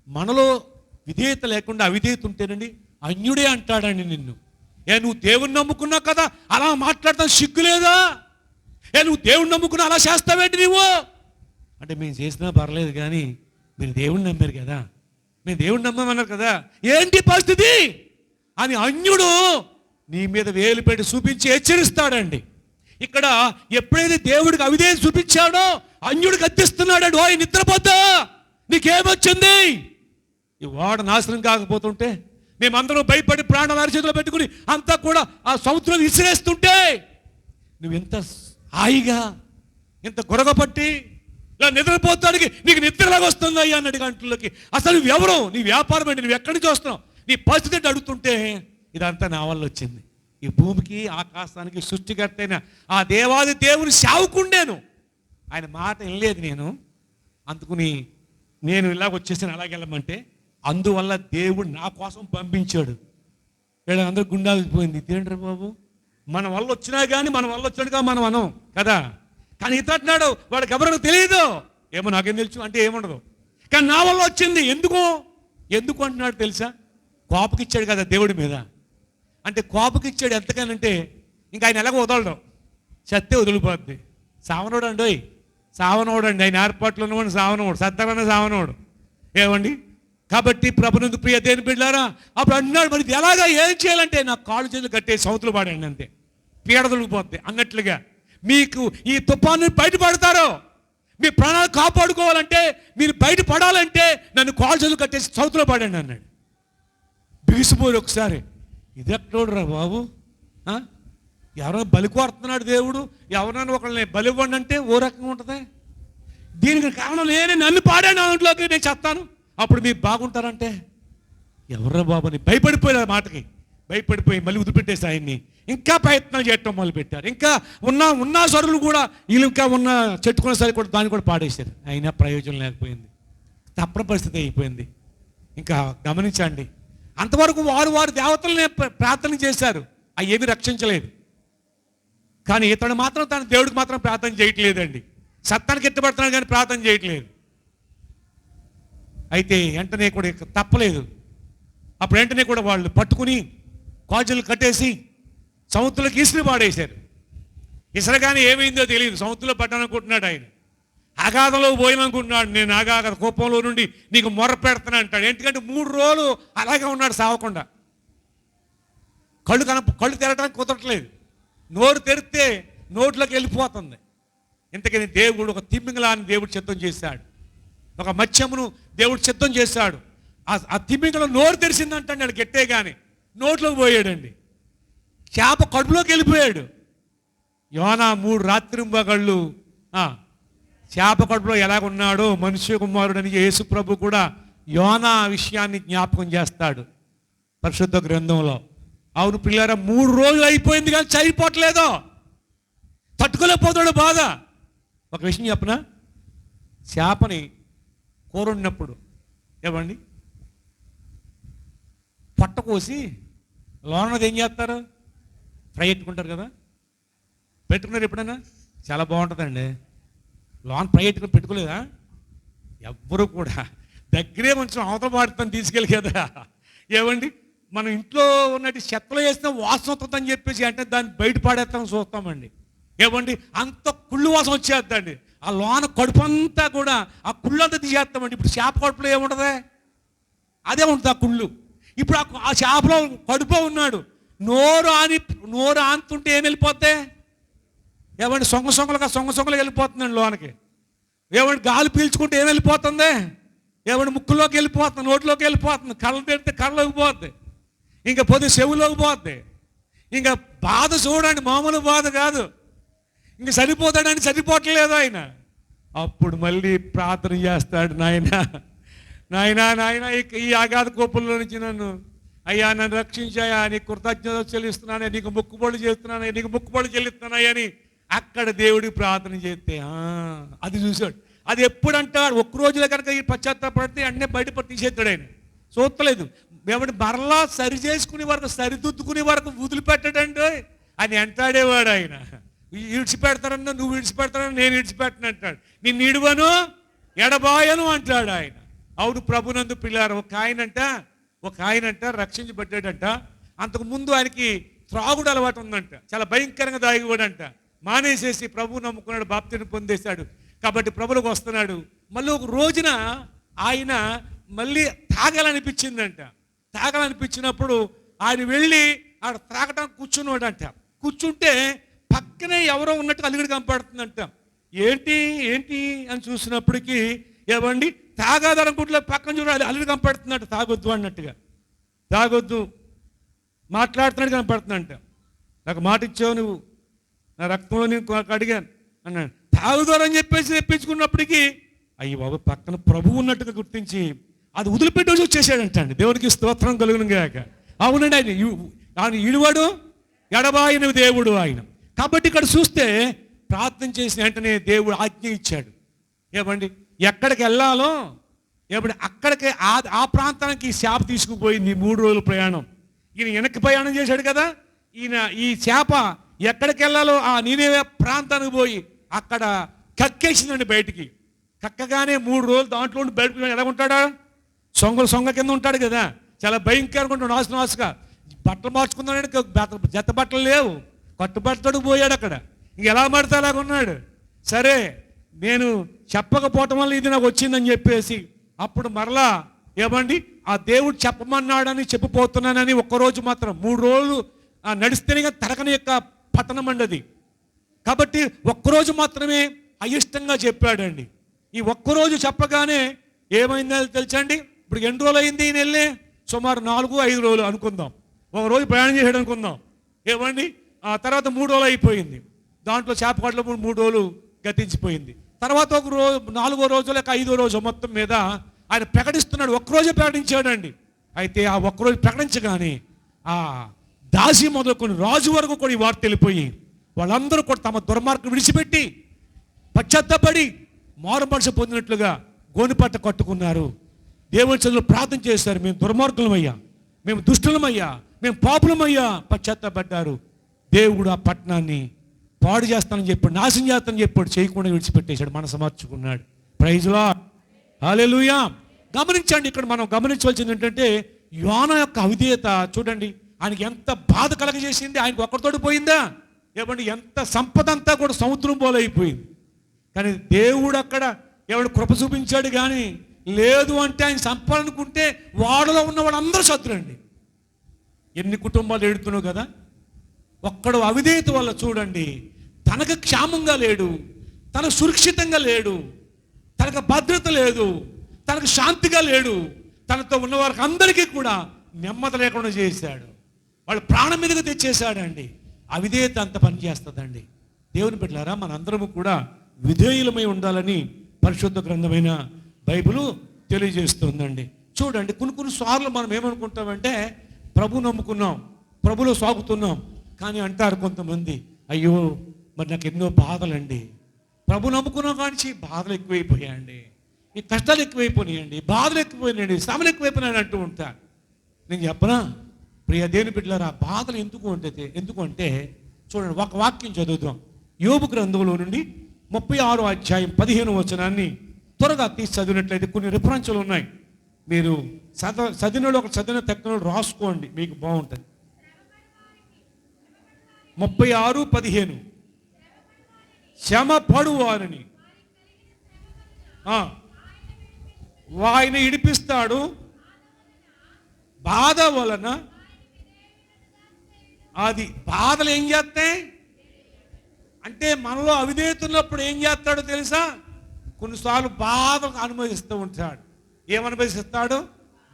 మనలో విధేయత లేకుండా అవిధేయత ఉంటేనండి అన్యుడే అంటాడండి నిన్ను. నువ్వు దేవుణ్ణి నమ్ముకున్నావు కదా, అలా మాట్లాడతావు, సిగ్గులేదా? నువ్వు దేవుణ్ణి నమ్ముకున్నా అలా చేస్తావేంటి నువ్వు అంటే, మేము చేసినా పర్లేదు కానీ మీరు దేవుణ్ణి నమ్మారు కదా, మేము దేవుణ్ణి నమ్మమన్నారు కదా, ఏంటి పరిస్థితి అని అన్యుడు నీ మీద వేలు పెట్టి చూపించి హెచ్చరిస్తాడండి. ఇక్కడ ఎప్పుడైతే దేవుడికి అవిధేయత చూపించాడో అన్యుడు గద్దిస్తున్నాడు, ఓయ్ నిద్రపోతా, నీకేమొచ్చింది? ఈ వాడ నాశనం కాకపోతుంటే, మేమందరం భయపడి ప్రాణాలు అరిచేతిలో పెట్టుకుని అంతా కూడా ఆ సముద్రం విసిరేస్తుంటే నువ్వు ఎంత హాయిగా, ఎంత గొరగపట్టి ఇలా నిద్రపోతానికి నీకు నిద్రలాగా వస్తుంది అయ్యా అన్నట్టు గంటలకి. అసలు నువ్వెవరు? నీ వ్యాపారం ఏంటి? నువ్వు ఎక్కడి నుంచి వస్తున్నావు? నీ పరిస్థితి ఏంటి అడుగుతుంటే, ఇదంతా నా వల్ల వచ్చింది. ఈ భూమికి ఆకాశానికి సృష్టికర్త అయిన ఆ దేవాది దేవుని సేవకుండేను. ఆయన మాట వినలేదు నేను, అందుకుని నేను ఇలాగ వచ్చేసాను. అలాగే వెళ్ళమంటే అందువల్ల దేవుడు నా కోసం పంపించాడు. వీళ్ళందరూ గుండాలిపోయింది, తినండి బాబు, మన వల్ల వచ్చినా కానీ మన వల్ల వచ్చాడుగా మనం అనం కదా. కానీ ఇతన్నాడు, వాడికి ఎవరికి తెలియదు, ఏమో నాకేం తెలుసు అంటే ఏముండదు, కానీ నా వల్ల వచ్చింది. ఎందుకు అంటున్నాడు తెలుసా? కోపకిచ్చాడు కదా దేవుడి మీద. అంటే కోపకిచ్చాడు ఎంతగానంటే ఇంకా ఆయన ఎలాగో వదలడం, సత్తే వదిలిపోద్ది. సావనోడు అండి, ఆయన ఏర్పాట్లు ఉన్నవాడు సావనోడు, సత్తగానే సావనోడు. ఏమండి? కాబట్టి ప్రభునందు ప్రియ దేని బిడ్డలారా, అప్పుడు అన్నాడు, మరి ఎలాగా ఏం చేయాలంటే నాకు కాళ్ళు చేతులు కట్టే సౌతులు పాడండి అంతే, పీడ తొలిగిపోద్ది అన్నట్లుగా. మీకు ఈ తుఫాను బయటపడతారో, మీ ప్రాణాలు కాపాడుకోవాలంటే, మీరు బయటపడాలంటే నన్ను కాళ్ళు చేతులు కట్టేసి సౌతులో పాడండి అన్నాడు. బిగిసిపోయి ఒకసారి, ఇది ఎక్కడోడురా బాబు, ఎవరైనా బలి కోరుతున్నాడు దేవుడు, ఎవరైనా ఒకళ్ళని బలి ఇవ్వండి అంటే ఓ రకంగా ఉంటుంది. దీనికి కారణం నేనే, నన్ను పాడాను దాంట్లోకి, నేను చెప్తాను, అప్పుడు మీరు బాగుంటారంటే ఎవర్రా బాబు అని భయపడిపోయారు. మాటకి భయపడిపోయి మళ్ళీ వదిలిపెట్టేసి ఆయన్ని ఇంకా ప్రయత్నాలు చేయటం మొదలుపెట్టారు. ఇంకా ఉన్న సరులు కూడా వీళ్ళు ఇంకా ఉన్న చెట్టుకున్న సరి కూడా దాన్ని కూడా పాడేశారు. అయినా ప్రయోజనం లేకపోయింది, తప్పని పరిస్థితి అయిపోయింది. ఇంకా గమనించండి, అంతవరకు వారు దేవతలనే ప్రార్థన చేశారు, అవి ఏమీ రక్షించలేదు. కానీ ఇతడు మాత్రం తన దేవుడికి మాత్రం ప్రార్థన చేయట్లేదండి. సత్తానికి ఎత్తబడుతున్నాడు కానీ ప్రార్థన చేయట్లేదు. అయితే వెంటనే కూడా తప్పలేదు. అప్పుడు వెంటనే కూడా వాళ్ళు పట్టుకుని కాజులు కట్టేసి సముద్రంలోకి ఇసురు పాడేశారు. ఇసరగానే ఏమైందో తెలియదు, సముద్రంలో పడ్డాననుకుంటున్నాడు ఆయన. అగాధంలో పోయిననుకుంటున్నాడు, నేను అగాధ కోపంలో నుండి నీకు మొర్ర పెడతాను అంటాడు. ఎందుకంటే 3 రోజులు అలాగే ఉన్నాడు సావకుండా. కళ్ళు తెరడానికి కుదరట్లేదు. నోరు తెరిస్తే నోట్లోకి వెళ్ళిపోతుంది. ఇంతకని దేవుడు ఒక తిమ్మింగలాన్ని దేవుడు సిద్ధం చేశాడు, ఒక మత్స్యమును దేవుడు సిద్ధం చేశాడు. ఆ తిమ్మింగలం నోరు తెరిసిందంటాడు, గట్టే కానీ నోట్లోకి పోయాడండి. చేప కడుపులోకి వెళ్ళిపోయాడు. యోనా 3 రాత్రింబగళ్ళు చేప కడుపులో ఎలాగున్నాడో మనుష్య కుమారుడని యేసు ప్రభు కూడా యోనా విషయాన్ని జ్ఞాపకం చేస్తాడు పరిశుద్ధ గ్రంథంలో. అవును పిల్లారా, 3 రోజులు అయిపోయింది కానీ చనిపోవట్లేదో, తట్టుకోలేకపోతాడు బాధ. ఒక విషయం చెప్పనా, చేపని కూర ఉన్నప్పుడు ఏమండి పొట్ట కోసి లోనది ఏం చేస్తారు, ఫ్రై పెట్టుకుంటారు కదా. పెట్టుకున్నారు ఎప్పుడైనా? చాలా బాగుంటుందండి. లోన్ ఫ్రై పెట్టుకోలేదా? ఎవ్వరూ కూడా దగ్గరే కొంచెం అవతల పాడుతాను తీసుకెళ్ళి కదా. ఏమండి మనం ఇంట్లో ఉన్నట్టు చెత్తలో వేసిన వాసన వస్తుందని చెప్పేసి అంటే దాన్ని బయట పాడేస్తాం చూస్తామండి. ఏమండి అంత కుళ్ళు వాసన వచ్చేద్దండి. ఆ లోన కడుపు అంతా కూడా ఆ కుళ్ళు అంతా తీసేస్తామండి. ఇప్పుడు చేప కడుపులో ఏముంటుంది? అదే ఉంటుంది ఆ కుళ్ళు. ఇప్పుడు ఆ చేపలో కడుపు ఉన్నాడు, నోరు ఆనుతుంటే ఏం వెళ్ళిపోతే ఏమండి సొంగ వెళ్ళిపోతుందండి లోనకి. ఏమండి గాలి పీల్చుకుంటే ఏం వెళ్ళిపోతుంది? ఏమండి ముక్కులోకి వెళ్ళిపోతుంది, నోట్లోకి వెళ్ళిపోతుంది, కళ్ళు తెడితే కళ్ళలోకి పోద్ది, ఇంకా పొద్దు చెవులోకి పోద్ది. ఇంకా బాధ చూడండి, మామూలు బాధ కాదు. ఇంక సరిపోతాడని సరిపోవట్లేదు ఆయన. అప్పుడు మళ్ళీ ప్రార్థన చేస్తాడు, నాయనా ఈ అగాధ కోపంలో నుంచి నన్ను రక్షించాయా, నీకు కృతజ్ఞత చెల్లిస్తున్నానే, నీకు మొక్కుబడులు చేస్తున్నానే, నీకు మొక్కుబడులు చెల్లిస్తున్నాయని అక్కడ దేవుడికి ప్రార్థన చేస్తే అది చూశాడు. అది ఎప్పుడు అంటాడు, ఒక్క రోజులో కనుక ఈ పశ్చాత్తాపడితే అన్నీ బయట తీసేస్తాడు ఆయన. చూస్తలేదు ఏమంటే మరలా సరి చేసుకునే వరకు, సరిదిద్దుకునే వరకు వదిలిపెట్టాడండి అని అంటాడేవాడు ఆయన. విడిచిపెడతానన్నా నువ్వు విడిచిపెడతానని నేను విడిచిపెట్టను అంటాడు, నిన్ను ఇడువను ఎడబాయను అంటాడు ఆయన. అవును ప్రభునందు పిల్లారు, ఒక ఆయనంట రక్షించబడ్డాడంట. అంతకుముందు ఆయనకి త్రాగుడు అలవాటు ఉందంట, చాలా భయంకరంగా దాగివాడంట. మానేసేసి ప్రభువు నమ్ముకున్నాడు, బాప్తిని పొందేశాడు. కాబట్టి ప్రభువులకు వస్తున్నాడు. మళ్ళీ ఒక రోజున ఆయన మళ్ళీ తాగాలనిపించిందంట. తాగాలనిపించినప్పుడు ఆయన వెళ్ళి ఆడ త్రాగడానికి కూర్చున్నాడంట. కూర్చుంటే పక్కనే ఎవరో ఉన్నట్టు అలిగిడి కనపడుతుందంట. ఏంటి అని చూసినప్పటికీ ఏమండి తాగాదనుకుంటే పక్కన చూడాలి అలిగిడి కనపడుతుందంట. తాగొద్దు అన్నట్టుగా, తాగొద్దు మాట్లాడుతున్నట్టు కనపడుతుందంట. నాకు మాట ఇచ్చావు, నువ్వు నా రక్తంలో నేను అడిగాను అన్నాడు. తాగుదారని చెప్పేసి తెప్పించుకున్నప్పటికీ అయ్యి బాబు పక్కన ప్రభువు ఉన్నట్టుగా గుర్తించి అది వదిలిపెట్టి వచ్చేసాడంట అండి. దేవునికి స్తోత్రం కలుగును గాక. అవునండి, ఆయన ఇడువాడు ఎడబాయిన దేవుడు ఆయన. కాబట్టి ఇక్కడ చూస్తే ప్రార్థన చేసిన వెంటనే దేవుడు ఆజ్ఞ ఇచ్చాడు. ఏమండి ఎక్కడికి వెళ్ళాలో ఏమండి అక్కడికి ఆ ప్రాంతానికి ఈ చేప తీసుకుపోయింది. 3 రోజుల ప్రయాణం. ఈయన వెనక్కి ప్రయాణం చేశాడు కదా. ఈ చేప ఎక్కడికి వెళ్ళాలో ఆ నీనేవే ప్రాంతానికి పోయి అక్కడ కక్కేసిందండి బయటికి. కక్కగానే 3 రోజులు దాంట్లో బయటకు ఎలా ఉంటాడా? సొంగ కింద ఉంటాడు కదా, చాలా భయంకరంగా ఉంటాడు. నాసుగా బట్టలు మార్చుకుందానంటే జత బట్టలు లేవు, కట్టుబట్టడు పోయాడు అక్కడ. ఇంక ఎలా పడితే అలాగ ఉన్నాడు. సరే నేను చెప్పకపోవటం వల్ల ఇది నాకు వచ్చిందని చెప్పేసి అప్పుడు మరలా ఏమండి ఆ దేవుడు చెప్పమన్నాడని చెప్పిపోతున్నానని ఒక్కరోజు మాత్రం 3 రోజులు నడిస్తేనే తరకని యొక్క పట్టణం అండి అది. కాబట్టి ఒక్కరోజు మాత్రమే అయిష్టంగా చెప్పాడండి. ఈ ఒక్కరోజు చెప్పగానే ఏమైందో తెలుసండి. ఇప్పుడు ఎన్ని రోజులు అయింది ఈయన వెళ్ళి? సుమారు 4-5 రోజులు అనుకుందాం. ఒక రోజు ప్రయాణం చేసాడు అనుకుందాం. ఏమండి ఆ తర్వాత 3 రోజులు అయిపోయింది. దాంట్లో చేపకాటలో 3 రోజులు గతించిపోయింది. తర్వాత ఒక రోజు 4వ రోజు లేక 5వ రోజు మొత్తం మీద ఆయన ప్రకటిస్తున్నాడు. ఒక్కరోజే ప్రకటించాడండి. అయితే ఆ ఒక్కరోజు ప్రకటించగానే ఆ దాసి మొదలుకొని రాజు వరకు కూడా ఈ వార్త వెళ్ళిపోయి వాళ్ళందరూ కూడా తమ దుర్మార్గం విడిచిపెట్టి పశ్చాత్తపడి మారు మనసు పొందినట్లుగా గోనిపట్ట కట్టుకున్నారు. దేవుని చదువులో ప్రార్థన చేశారు. మేము దుర్మార్గులమయ్యా, మేము దుష్టులమయ్యా, మేము పాపులమయ్యా పశ్చాత్తపడ్డారు. దేవుడు ఆ పట్టణాన్ని పాడు చేస్తానని చెప్పాడు, నాశనం చేస్తానని చెప్పాడు, చేయకుండా విడిచిపెట్టేశాడు, మనసు మార్చుకున్నాడు. ప్రైజ్ లార్డ్, హల్లెలూయా. గమనించండి, ఇక్కడ మనం గమనించవలసింది ఏంటంటే యోనా యొక్క అవిధేయత చూడండి. ఆయనకి ఎంత బాధ కలగజేసింది. ఆయనకు ఒక్కరితోటి పోయిందా? ఏమండి ఎంత సంపద అంతా కూడా సముద్రం పోలైపోయింది. కానీ దేవుడు అక్కడ ఎవడు కృప చూపించాడు. కానీ లేదు అంటే ఆయన సంపాలనుకుంటే వాడలో ఉన్న వాళ్ళందరూ శత్రులండి. ఎన్ని కుటుంబాలు ఏడుతున్నావు కదా. ఒక్కడు అవిధేయత వల్ల చూడండి, తనకు క్షేమంగా లేడు, తనకు సురక్షితంగా లేడు, తనకు భద్రత లేదు, తనకు శాంతిగా లేడు, తనతో ఉన్న వారికి అందరికీ కూడా నెమ్మది లేకుండా చేశాడు. వాళ్ళు ప్రాణం మీదకి తెచ్చేశాడండి. అవిధేయత అంత పనిచేస్తుందండి. దేవుని బిడ్డలారా, మనందరము కూడా విధేయులమై ఉండాలని పరిశుద్ధ గ్రంథమైన బైబిలు తెలియజేస్తుందండి. చూడండి, కొన్ని సార్లు మనం ఏమనుకుంటామంటే, ప్రభు నమ్ముకున్నాం, ప్రభులో సాగుతున్నాం, కానీ అంటారు కొంతమంది, అయ్యో మరి నాకు ఎన్నో బాధలండి, ప్రభు నమ్ముకున్నాం కానీ బాధలు ఎక్కువైపోయాయండి, ఈ కష్టాలు ఎక్కువైపోయినాయండి, బాధలు ఎక్కువైనాయండి, శ్రమలు ఎక్కువైపోయినాయని అంటూ ఉంటారు. నేను చెప్పనా ప్రియ దేవుని బిడ్డలారా, బాధలు ఎందుకంటే చూడండి, ఒక వాక్యం చదువుదాం. యోబు గ్రంథంలో నుండి 36వ అధ్యాయం 15వ వచనాన్ని త్వరగా తీసి చదివినట్లయితే కొన్ని రిఫరెన్స్లు ఉన్నాయి. మీరు చదివిన తక్కువ రాసుకోండి, మీకు బాగుంటుంది. 36:15 శ్రమ పడువారని ఆయన ఇడిపిస్తాడు, బాధ వలన. అది బాధలు ఏం చేస్తాయి అంటే, మనలో అవిధేయత ఉన్నప్పుడు ఏం చేస్తాడో తెలుసా? కొన్నిసార్లు బాధకు అనుభవిస్తూ ఉంటాడు. ఏమనుభవిస్తాడు?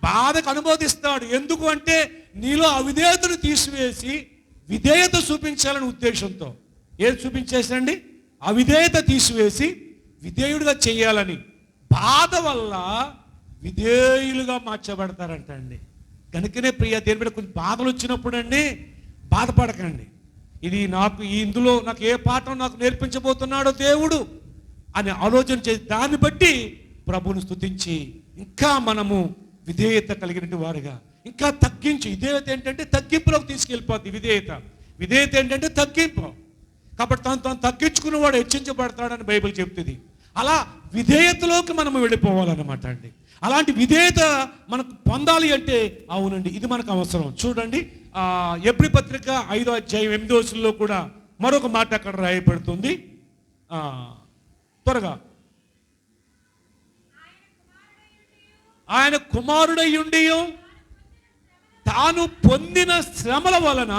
బాధకు అనుభవిస్తాడు. ఎందుకు అంటే, నీలో అవిధేయతను తీసివేసి విధేయత చూపించాలని ఉద్దేశంతో. ఏది చూపించేసండి? అవిధేయత తీసివేసి విధేయుడిగా చేయాలని. బాధ వల్ల విధేయులుగా మార్చబడతారంట అండి. కనుకనే ప్రియ దేవుని మీద కొంచెం బాధలు వచ్చినప్పుడు అండి, బాధపడకండి. ఇది నాకు ఇందులో నాకు ఏ పాఠం నాకు నేర్పించబోతున్నాడో దేవుడు అని ఆలోచన చేసి దాన్ని బట్టి ప్రభువును స్తుతించి ఇంకా మనము విధేయత కలిగిన వారుగా ఇంకా తగ్గించి, విధేయత ఏంటంటే తగ్గింపులోకి తీసుకెళ్ళిపోద్ది. విధేయత ఏంటంటే తగ్గింపు. కాబట్టి తను తగ్గించుకున్నవాడు హెచ్చించబడతాడని బైబిల్ చెప్తుంది. అలా విధేయతలోకి మనము వెళ్ళిపోవాలన్నమాట అండి. అలాంటి విధేయత మనకు పొందాలి అంటే, అవునండి ఇది మనకు అవసరం. చూడండి, ఎబ్రీ పత్రిక 5వ అధ్యాయం 8వ వచనంలో కూడా మరొక మాట అక్కడ రాయబడుతుంది. త్వరగా, ఆయన కుమారుడై ఉండి తాను పొందిన శ్రమల వలన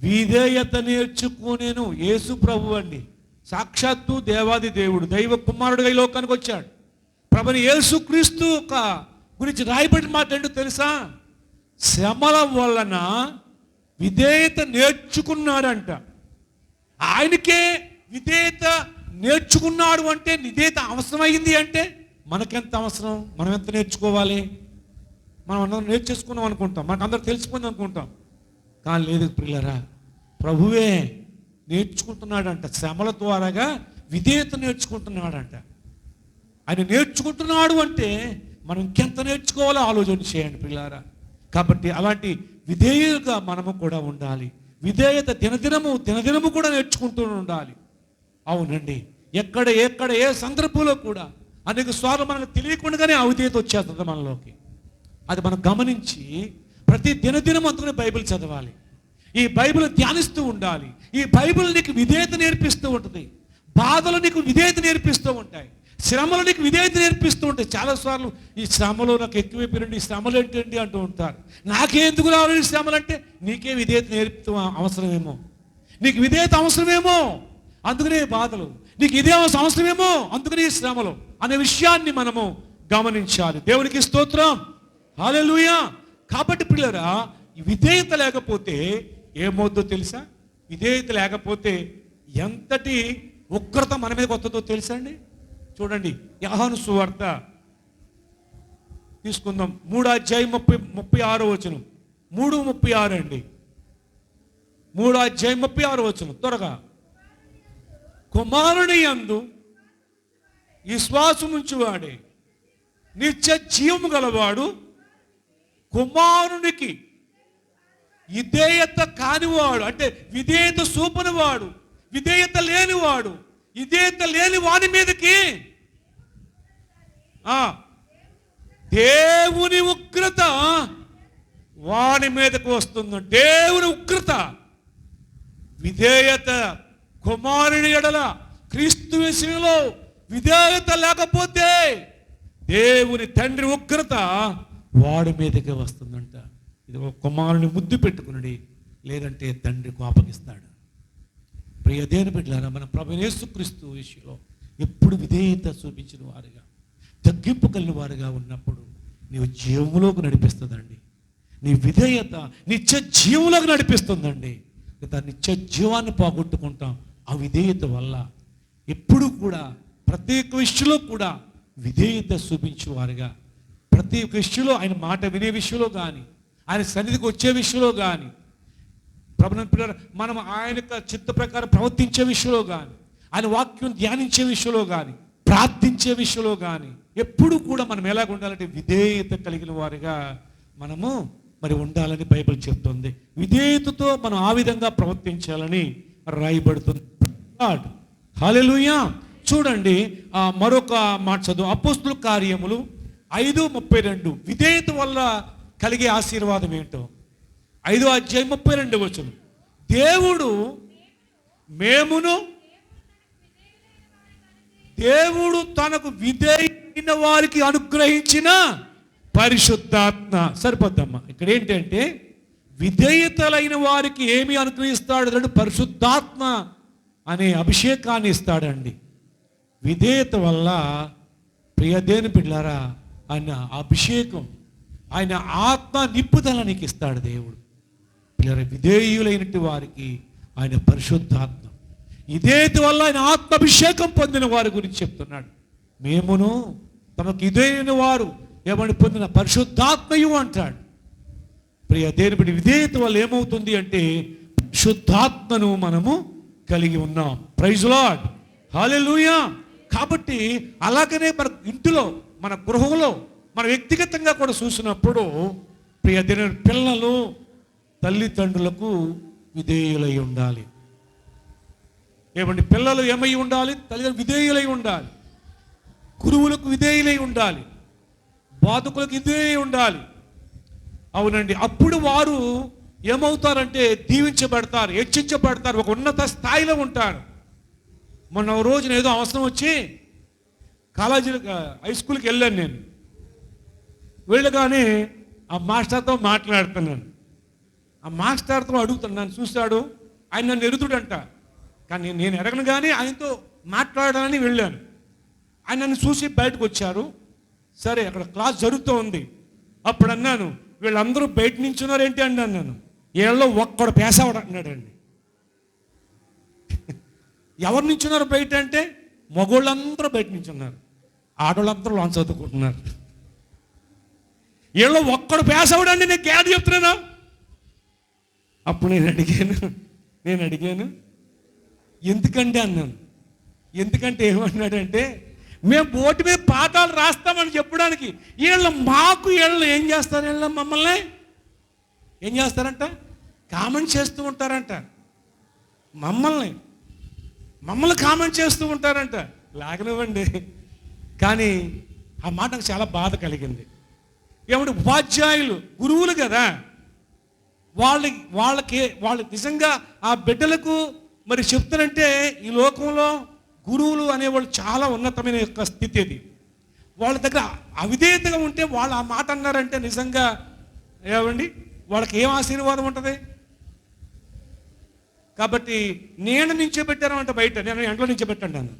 విధేయత నేర్చుకునేను. యేసు ప్రభు అండి, సాక్షాత్తు దేవాది దేవుడు, దైవ కుమారుడుగా ఈ లోకానికి వచ్చాడు. ప్రభుని యేసుక్రీస్తు గురించి రాయబడిన మాట ఏంటో తెలుసా? శ్రమల వలన విధేయత నేర్చుకున్నాడంట. ఆయనకే విధేయత నేర్చుకున్నాడు అంటే, విధేయత అవసరమైంది అంటే మనకెంత అవసరం, మనం ఎంత నేర్చుకోవాలి? మనం అందరం నేర్చేసుకున్నాం అనుకుంటాం, మనకు అందరూ తెలిసిపోయింది అనుకుంటాం. కానీ లేదు ప్రియులారా, ప్రభువే నేర్చుకుంటున్నాడంట. శ్రమల ద్వారాగా విధేయత నేర్చుకుంటున్నాడంట. ఆయన నేర్చుకుంటున్నాడు అంటే మనం ఇంకెంత నేర్చుకోవాలో ఆలోచన చేయండి ప్రియులారా. కాబట్టి అలాంటి విధేయులుగా మనము కూడా ఉండాలి. విధేయత దినదినము కూడా నేర్చుకుంటూ ఉండాలి. అవునండి, ఎక్కడ ఏ సందర్భంలో కూడా అనేక సార్లు మనకు తెలియకుండానే అవిధేయత వచ్చేస్తుంది మనలోకి. అది మనం గమనించి ప్రతి దినదినం అందుకనే బైబిల్ చదవాలి, ఈ బైబిల్ ధ్యానిస్తూ ఉండాలి. ఈ బైబిల్ నీకు విధేయత నేర్పిస్తూ ఉంటుంది. బాధలు నీకు విధేయత నేర్పిస్తూ ఉంటాయి, శ్రమలు నీకు విధేయత నేర్పిస్తూ ఉంటాయి. చాలాసార్లు ఈ శ్రమలు నాకు ఎక్కువైపోయినండి, ఈ శ్రమలు ఏంటండి అంటూ ఉంటారు. నాకెందుకు రావాలి శ్రమలు అంటే, నీకే విధేయత నేర్పుతూ అవసరమేమో, నీకు విధేయత అవసరమేమో, అందుకనే బాధలు. నీకు ఇదే అవసరమేమో, అందుకనే శ్రమలు అనే విషయాన్ని మనము గమనించాలి. దేవునికి స్తోత్రం, హల్లెలూయా. కాబట్టి పిల్లరా, విధేయత లేకపోతే ఏమవుద్దో తెలుసా? విధేయత లేకపోతే ఎంతటి ఉగ్రత మన మీద వస్తుందో తెలుసా అండి? చూడండి, యోహాను సువార్త తీసుకుందాం, 3వ అధ్యాయం 36వ వచనం. 3:36 అండి, 3వ అధ్యాయం 36వ వచనం. త్వరగా, కుమారుని యందు విశ్వాసముంచువాడే నిత్య జీవము గలవాడు, కుమారునికి విధేయత కానివాడు అంటే విధేయత చూపనివాడు, విధేయత లేనివాడు, విధేయత లేని వాని మీదకి దేవుని ఉగ్రత వాని మీదకు వస్తుంది. దేవుని ఉగ్రత, విధేయత కుమారుని ఎడల క్రీస్తు విషయంలో విధేయత లేకపోతే దేవుని తండ్రి ఉగ్రత వాడి మీదకి వస్తుందంట. ఇది ఒక కుమారుని ముద్దు పెట్టుకుని, లేదంటే తండ్రి కోపగిస్తాడు. ప్రియ దేవుని బిడ్డలారా, మన ప్రభువైన యేసుక్రీస్తు విషయంలో ఎప్పుడు విధేయత చూపించిన వారుగా, తగ్గింపు కలిగిన వారుగా ఉన్నప్పుడు నీవు జీవంలోకి నడిపిస్తుందండి. నీ విధేయత నిత్య జీవంలోకి నడిపిస్తుందండి. నిత్య జీవాన్ని పోగొట్టుకుంటాం అవిధేయత వల్ల. ఎప్పుడు కూడా ప్రతి ఒక్క విషయంలో కూడా విధేయత చూపించేవారుగా, ప్రతి ఒక్క విషయంలో ఆయన మాట వినే విషయంలో కానీ, ఆయన సన్నిధికి వచ్చే విషయంలో కానీ, మనం ఆయన యొక్క చిత్త ప్రకారం ప్రవర్తించే విషయంలో కానీ, ఆయన వాక్యం ధ్యానించే విషయంలో కానీ, ప్రార్థించే విషయంలో కానీ ఎప్పుడు కూడా మనం ఎలాగ ఉండాలంటే విధేయత కలిగిన వారిగా మనము మరి ఉండాలని బైబిల్ చెప్తుంది. విధేయతతో మనం ఆ విధంగా ప్రవర్తించాలని రాయబడుతుంది. హల్లెలూయా. చూడండి మరొక మాట చదువు, అపోస్తుల కార్యములు 5:32. విధేయత వల్ల కలిగే ఆశీర్వాదం ఏంటో. 5వ అధ్యాయం 32 వచనం. దేవుడు తనకు విధేయులైన వారికి అనుగ్రహించిన పరిశుద్ధాత్మ. సరిపోద్దమ్మా. ఇక్కడ ఏంటంటే విధేయతలైన వారికి ఏమి అనుగ్రహిస్తాడు అంటే పరిశుద్ధాత్మ అనే అభిషేకాన్ని ఇస్తాడండి. విధేయత వల్ల ప్రియదేని పిల్లారా ఆయన అభిషేకం, ఆయన ఆత్మ నింపుదల నీకు ఇస్తాడు దేవుడు. పిల్లల విధేయులైనటువంటి వారికి ఆయన పరిశుద్ధాత్మ, విధేయత వల్ల ఆయన ఆత్మాభిషేకం పొందిన వారి గురించి చెప్తున్నాడు. మేమును తమకు ఇదైన వారు ఏమని పొందిన పరిశుద్ధాత్మయు అంటాడు. ప్రియ దేవుని విధేయత వల్ల ఏమవుతుంది అంటే పరిశుద్ధాత్మను మనము కలిగి ఉన్నాం. Praise Lord. హల్లెలూయా. కాబట్టి అలాగనే మన ఇంటిలో, మన గృహంలో, మన వ్యక్తిగతంగా కూడా చూసినప్పుడు ప్రియ దేవుని పిల్లలు తల్లిదండ్రులకు విధేయులై ఉండాలి. ఏమండి, పిల్లలు ఏమై ఉండాలి? తల్లిదండ్రులు విధేయులై ఉండాలి. గురువులకు విధేయులై ఉండాలి. బాధకులకు విధేయులై ఉండాలి. అవునండి. అప్పుడు వారు ఏమవుతారంటే దీవించబడతారు, హెచ్చించబడతారు, ఒక ఉన్నత స్థాయిలో ఉంటారు. మొన్న ఒక రోజున ఏదో అవసరం వచ్చి హై స్కూల్కి వెళ్ళాను. నేను వెళ్ళగానే ఆ మాస్టర్తో మాట్లాడుతున్నాను. ఆ మాస్టర్తో అడుగుతున్నాను, చూశాడు. ఆయన నన్ను ఎరుగుతుడంట, కానీ నేను ఎరగను. కానీ ఆయనతో మాట్లాడాలని వెళ్ళాను. ఆయన నన్ను చూసి బయటకు వచ్చారు. సరే, అక్కడ క్లాస్ జరుగుతూ ఉంది. అప్పుడు అన్నాను, వీళ్ళందరూ బయట నించున్నారు ఏంటి అండి అన్నాను. వీళ్ళలో ఒక్కడు పేసావాడు అన్నాడండి. ఎవరు నించున్నారు బయట అంటే మగోళ్ళందరూ బయట నించున్నారు, ఆడవాళ్ళందరూ లోన్ చదువుకుంటున్నారు. వీళ్ళు ఒక్కడు పేసావాడు అండి. నేను క్యాడ్ చెప్తున్నాను. అప్పుడు నేను అడిగాను ఎందుకంటే అన్నాను. ఎందుకంటే ఏమన్నాడంటే మేము బోటు మీద పాఠాలు రాస్తామని చెప్పడానికి వీళ్ళు ఏం చేస్తారు? వీళ్ళు మమ్మల్ని ఏం చేస్తారంట? కామెంట్ చేస్తూ ఉంటారంట. మమ్మల్ని కామెంట్ చేస్తూ ఉంటారంట. లాగనివ్వండి. కానీ ఆ మాట నాకు చాలా బాధ కలిగింది. ఏమంటే ఉపాధ్యాయులు, గురువులు కదా, వాళ్ళు నిజంగా ఆ బిడ్డలకు మరి చెప్తారంటే ఈ లోకంలో గురువులు అనేవాళ్ళు చాలా ఉన్నతమైన యొక్క స్థితి అది. వాళ్ళ దగ్గర అవిధేయతగా ఉంటే వాళ్ళు ఆ మాట అన్నారంటే నిజంగా ఏమండి వాళ్ళకి ఏం ఆశీర్వాదం ఉంటుంది? కాబట్టి నేను నించోబెట్టాను అంటే బయట, నేను ఎండలో నించోబెట్టండి అన్న.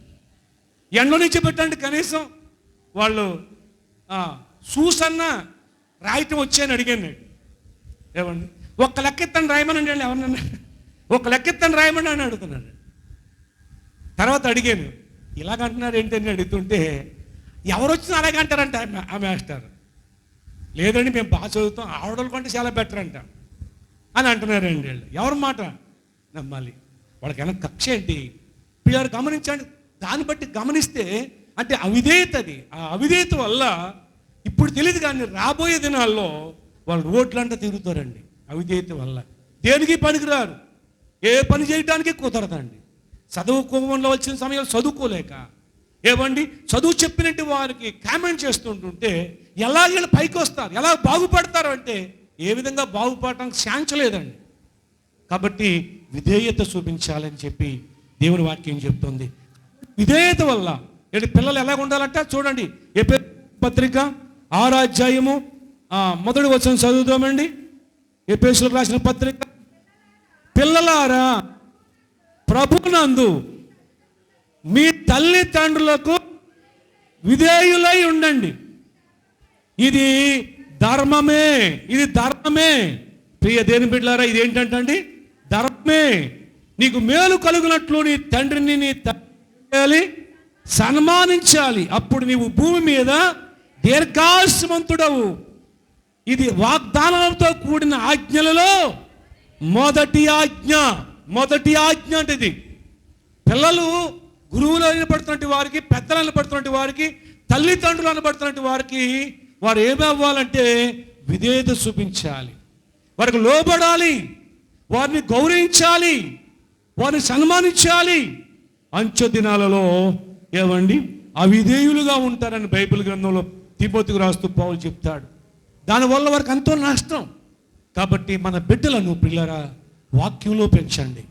ఎండలో నించోబెట్టండి, కనీసం వాళ్ళు చూసన్న రాయటం వచ్చాయని అడిగాను. ఏమండి ఒక్క లెక్కెత్తని రాయమనండి అండి, ఎవరన్నా ఒక లెక్కెత్తని రాయమని అని అడుగుతున్నాను. తర్వాత అడిగాను, ఇలాగంటున్నారు ఏంటని అడుగుతుంటే ఎవరు వచ్చినా అలాగే అంటారంట ఆ మాస్టర్. లేదండి మేము బాగా చదువుతాం, ఆవిడల కంటే చాలా బెటర్ అంట అని అంటున్నారండి వాళ్ళు. ఎవరి మాట నమ్మాలి? వాళ్ళకి ఏమైనా కక్ష ఏంటి? పిల్లలు గమనించండి. దాన్ని బట్టి గమనిస్తే అంటే అవిధేయతది. ఆ అవిధేయత వల్ల ఇప్పుడు తెలియదు, కానీ రాబోయే దినాల్లో వాళ్ళు రోడ్లంతా తిరుగుతారండి. అవిధేయత వల్ల దేనికి పనికిరారు, ఏ పని చేయడానికి కుదరదండి. చదువుకోవడంలో వచ్చిన సమయంలో చదువుకోలేక, ఏమండి చదువు చెప్పినట్టు వారికి కామెంట్ చేస్తుంటుంటే ఎలా వీళ్ళు పైకి వస్తారు, ఎలా బాగుపడతారు అంటే ఏ విధంగా బాగుపడటానికి ఛాన్స్ లేదండి. కాబట్టి విధేయత చూపించాలని చెప్పి దేవుని వాక్యం చెప్తుంది. విధేయత వల్ల పిల్లలు ఎలా ఉండాలంట చూడండి. ఎఫెసీయుల పత్రిక 6వ అధ్యాయము 1వ వచనం చదువుదామండి. ఎఫెసీయులకు రాసిన పత్రిక, పిల్లలారా ప్రభునందు మీ తల్లిదండ్రులకు విధేయులై ఉండండి, ఇది ధర్మమే. ఇది ధర్మమే ప్రియ దేవుని బిడ్డలారా, ఇది ఏంటంటే ధర్మమే. నీకు మేలు కలుగునట్లు నీ తండ్రిని నీ తల్లి సన్మానించాలి, అప్పుడు నీవు భూమి మీద దీర్ఘాయుష్మంతుడవు. ఇది వాగ్దానాలతో కూడిన ఆజ్ఞలలో మొదటి ఆజ్ఞ. మొదటి ఆజ్ఞ అంటే ఇది. పిల్లలు గురువులు అనబడుతున్నటువంటి వారికి, పెద్దలు అనబడుతున్నటువంటి వారికి, తల్లిదండ్రులు అనబడుతున్నటువంటి వారికి వారు ఏమి అవ్వాలంటే విధేయత చూపించాలి, వారికి లోబడాలి, వారిని గౌరవించాలి, వారిని సన్మానించాలి. అంచె దినాలలో ఏమండి అవిధేయులుగా ఉంటారని బైబిల్ గ్రంథంలో తిమోతికి రాస్తూ పౌలు చెప్తాడు. దానివల్ల వారికి ఎంతో నష్టం. కాబట్టి మన బిడ్డలను పిల్లరా వాక్యంలో పెంచండి,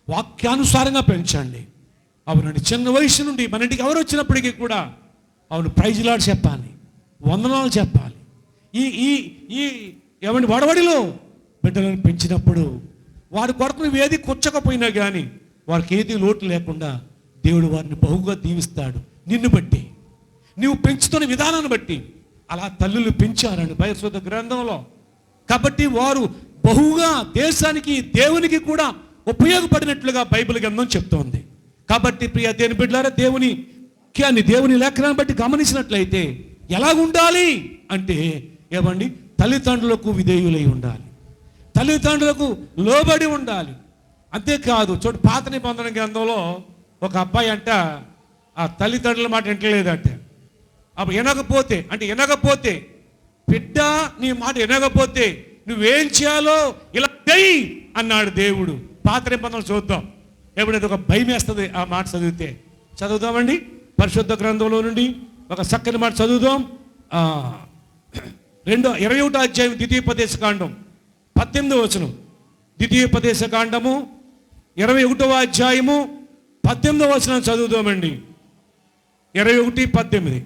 వాక్యానుసారంగా పెంచండి. అవునండి, చిన్న వయసు నుండి మన ఇంటికి ఎవరు వచ్చినప్పటికీ కూడా అవును ప్రైజ్ లార్డ్ చెప్పాలి, వందనాలు చెప్పాలి. ఈ ఈ ఈ ఏమండి వడవడిలో బిడ్డలను పెంచినప్పుడు వారి కొరకు ఏది కూర్చకపోయినా కానీ వారికి ఏది లోటు లేకుండా దేవుడు వారిని బహుగా దీవిస్తాడు. నిన్ను బట్టి, నీవు పెంచుతున్న విధానాన్ని బట్టి. అలా తల్లులు పెంచారని పరిశుద్ధ గ్రంథంలో. కాబట్టి వారు బహుగా దేశానికి, దేవునికి కూడా ఉపయోగపడినట్లుగా బైబిల్ గ్రంథం చెప్తోంది. కాబట్టి ప్రియ దేవుని బిడ్డలారా, దేవుని వాక్యాన్ని, దేవుని లేఖనాన్ని బట్టి గమనించినట్లయితే ఎలా ఉండాలి అంటే ఏమండి తల్లిదండ్రులకు విధేయులై ఉండాలి, తల్లిదండ్రులకు లోబడి ఉండాలి. అంతేకాదు చూడు, పాత నిబంధన గ్రంథంలో ఒక అబ్బాయి అంట ఆ తల్లిదండ్రుల మాట వింటలేదంటే, అప్పుడు వినకపోతే బిడ్డ నీ మాట వినకపోతే నువ్వేం చేయాలో ఇలా చెయ్యి అన్నాడు దేవుడు. పాత నిబంధనలు చూద్దాం. ఎప్పుడైతే ఒక భయం వేస్తుంది ఆ మాట చదివితే. చదువుదామండి పరిశుద్ధ గ్రంథంలో నుండి ఒక చక్కని మాట చదువుదాం. 21వ అధ్యాయం ద్వితీయోపదేశ కాండం 18వ వచనం. ద్వితీయోపదేశ కాండము 21వ అధ్యాయము 18వ వచనం చదువుదామండి. 21:18.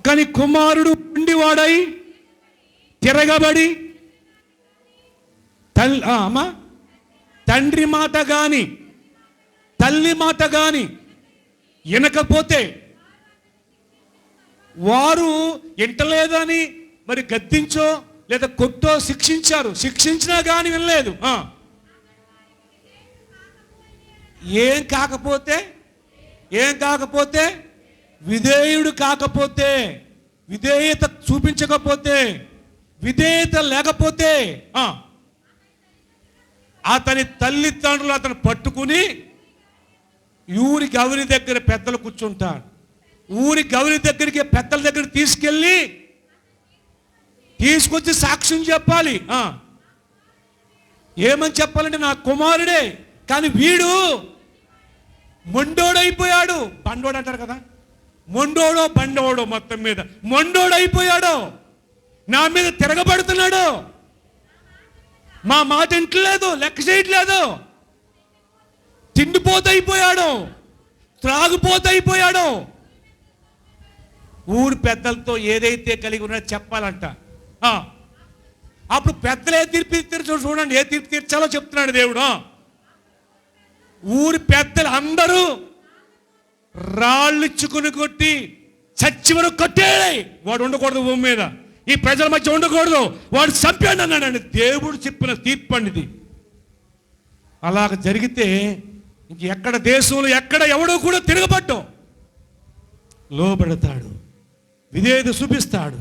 కానీ కుమారుడు ఉండివాడై తిరగబడి తండ్రి మాట గాని తల్లి మాట గాని వినకపోతే, వారు వింటలేదని మరి గద్దించో లేదా కొట్టో శిక్షించారు, శిక్షించినా కానీ వినలేదు. ఏం కాకపోతే విధేయుడు కాకపోతే, విధేయత చూపించకపోతే, విధేయత లేకపోతే అతని తల్లిదండ్రులు అతను పట్టుకుని ఊరి గౌరి దగ్గర పెద్దలు కూర్చుంటారు. ఊరి గౌరి దగ్గరికి పెద్దల దగ్గర తీసుకొచ్చి సాక్ష్యం చెప్పాలి. ఏమని చెప్పాలంటే నా కుమారుడే, కానీ వీడు మొండోడైపోయాడు. బండోడు అంటారు కదా, మొండోడో బండోడో, మొత్తం మీద మొండోడైపోయాడు, నా మీద తిరగబడుతున్నాడు, మా మాట వింటలేదు, లెక్క చేయట్లేదు, తిండిపోతైపోయాడు, త్రాగుపోతైపోయాడు. ఊరి పెద్దలతో ఏదైతే కలిగి ఉన్నదో చెప్పాలంట. అప్పుడు పెద్దలు ఏ తీర్పు తీర్చో చూడండి, ఏ తీర్పు తీర్చాలో చెప్తున్నాడు దేవుడు. ఊరి పెద్దలు అందరూ రాళ్ళిచ్చుకుని కొట్టి చచ్చి వరకు కొట్టేయాలి, వాడు ఉండకూడదు భూమి మీద, ఈ ప్రజల మధ్య ఉండకూడదు, వాడు చంపాడు అన్నాడండి. దేవుడు చెప్పిన తీర్పు అండి. అలాగ జరిగితే ఎక్కడ దేశంలో ఎక్కడ ఎవడో కూడా తిరగబట్టం, లోబడతాడు, విధేయత చూపిస్తాడు.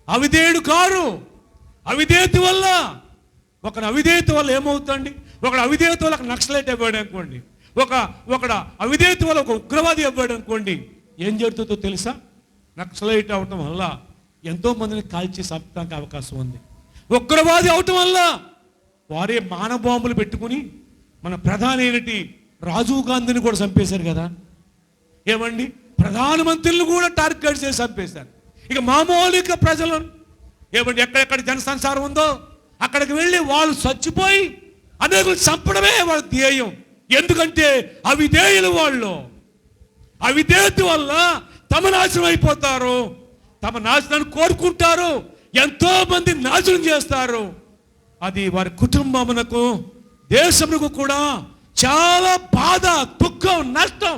అవిధేయుడు కారు. అవిధేయత వల్ల ఏమవుతుంది? ఒకడు అవిధేయత వల్ల ఒక నక్సలైట్ అవ్వాడు అనుకోండి, ఒకడు అవిధేయత వల్ల ఒక ఉగ్రవాది అవ్వాడు అనుకోండి, ఏం జరుగుతుందో తెలుసా? నక్సలైట్ అవటం వల్ల ఎంతో మందిని కాల్చి చంపడానికి అవకాశం ఉంది. ఉగ్రవాది అవటం వల్ల వారే మానబాంబులు పెట్టుకుని మన ప్రధాని అయినటి రాజీవ్ గాంధీని కూడా చంపేశారు కదా. ఏమండి, ప్రధానమంత్రులను కూడా టార్గెట్ చేసి చంపేశారు. ఇక మామూలుగా ప్రజలను ఏమండి ఎక్కడెక్కడ జనసంచారం ఉందో అక్కడికి వెళ్ళి వాళ్ళు చచ్చిపోయి అనేకులు చంపడమే వాళ్ళ ధ్యేయం. ఎందుకంటే అవిధేయులు వాళ్ళు. అవిధేయత వల్ల తమ నాశనం అయిపోతారు, తమ నాశనాన్ని కోరుకుంటారు. ఎంతో మంది నాశనం చేస్తారు. అది వారి కుటుంబమునకు, దేశమునకు కూడా చాలా బాధ, దుఃఖం, నష్టం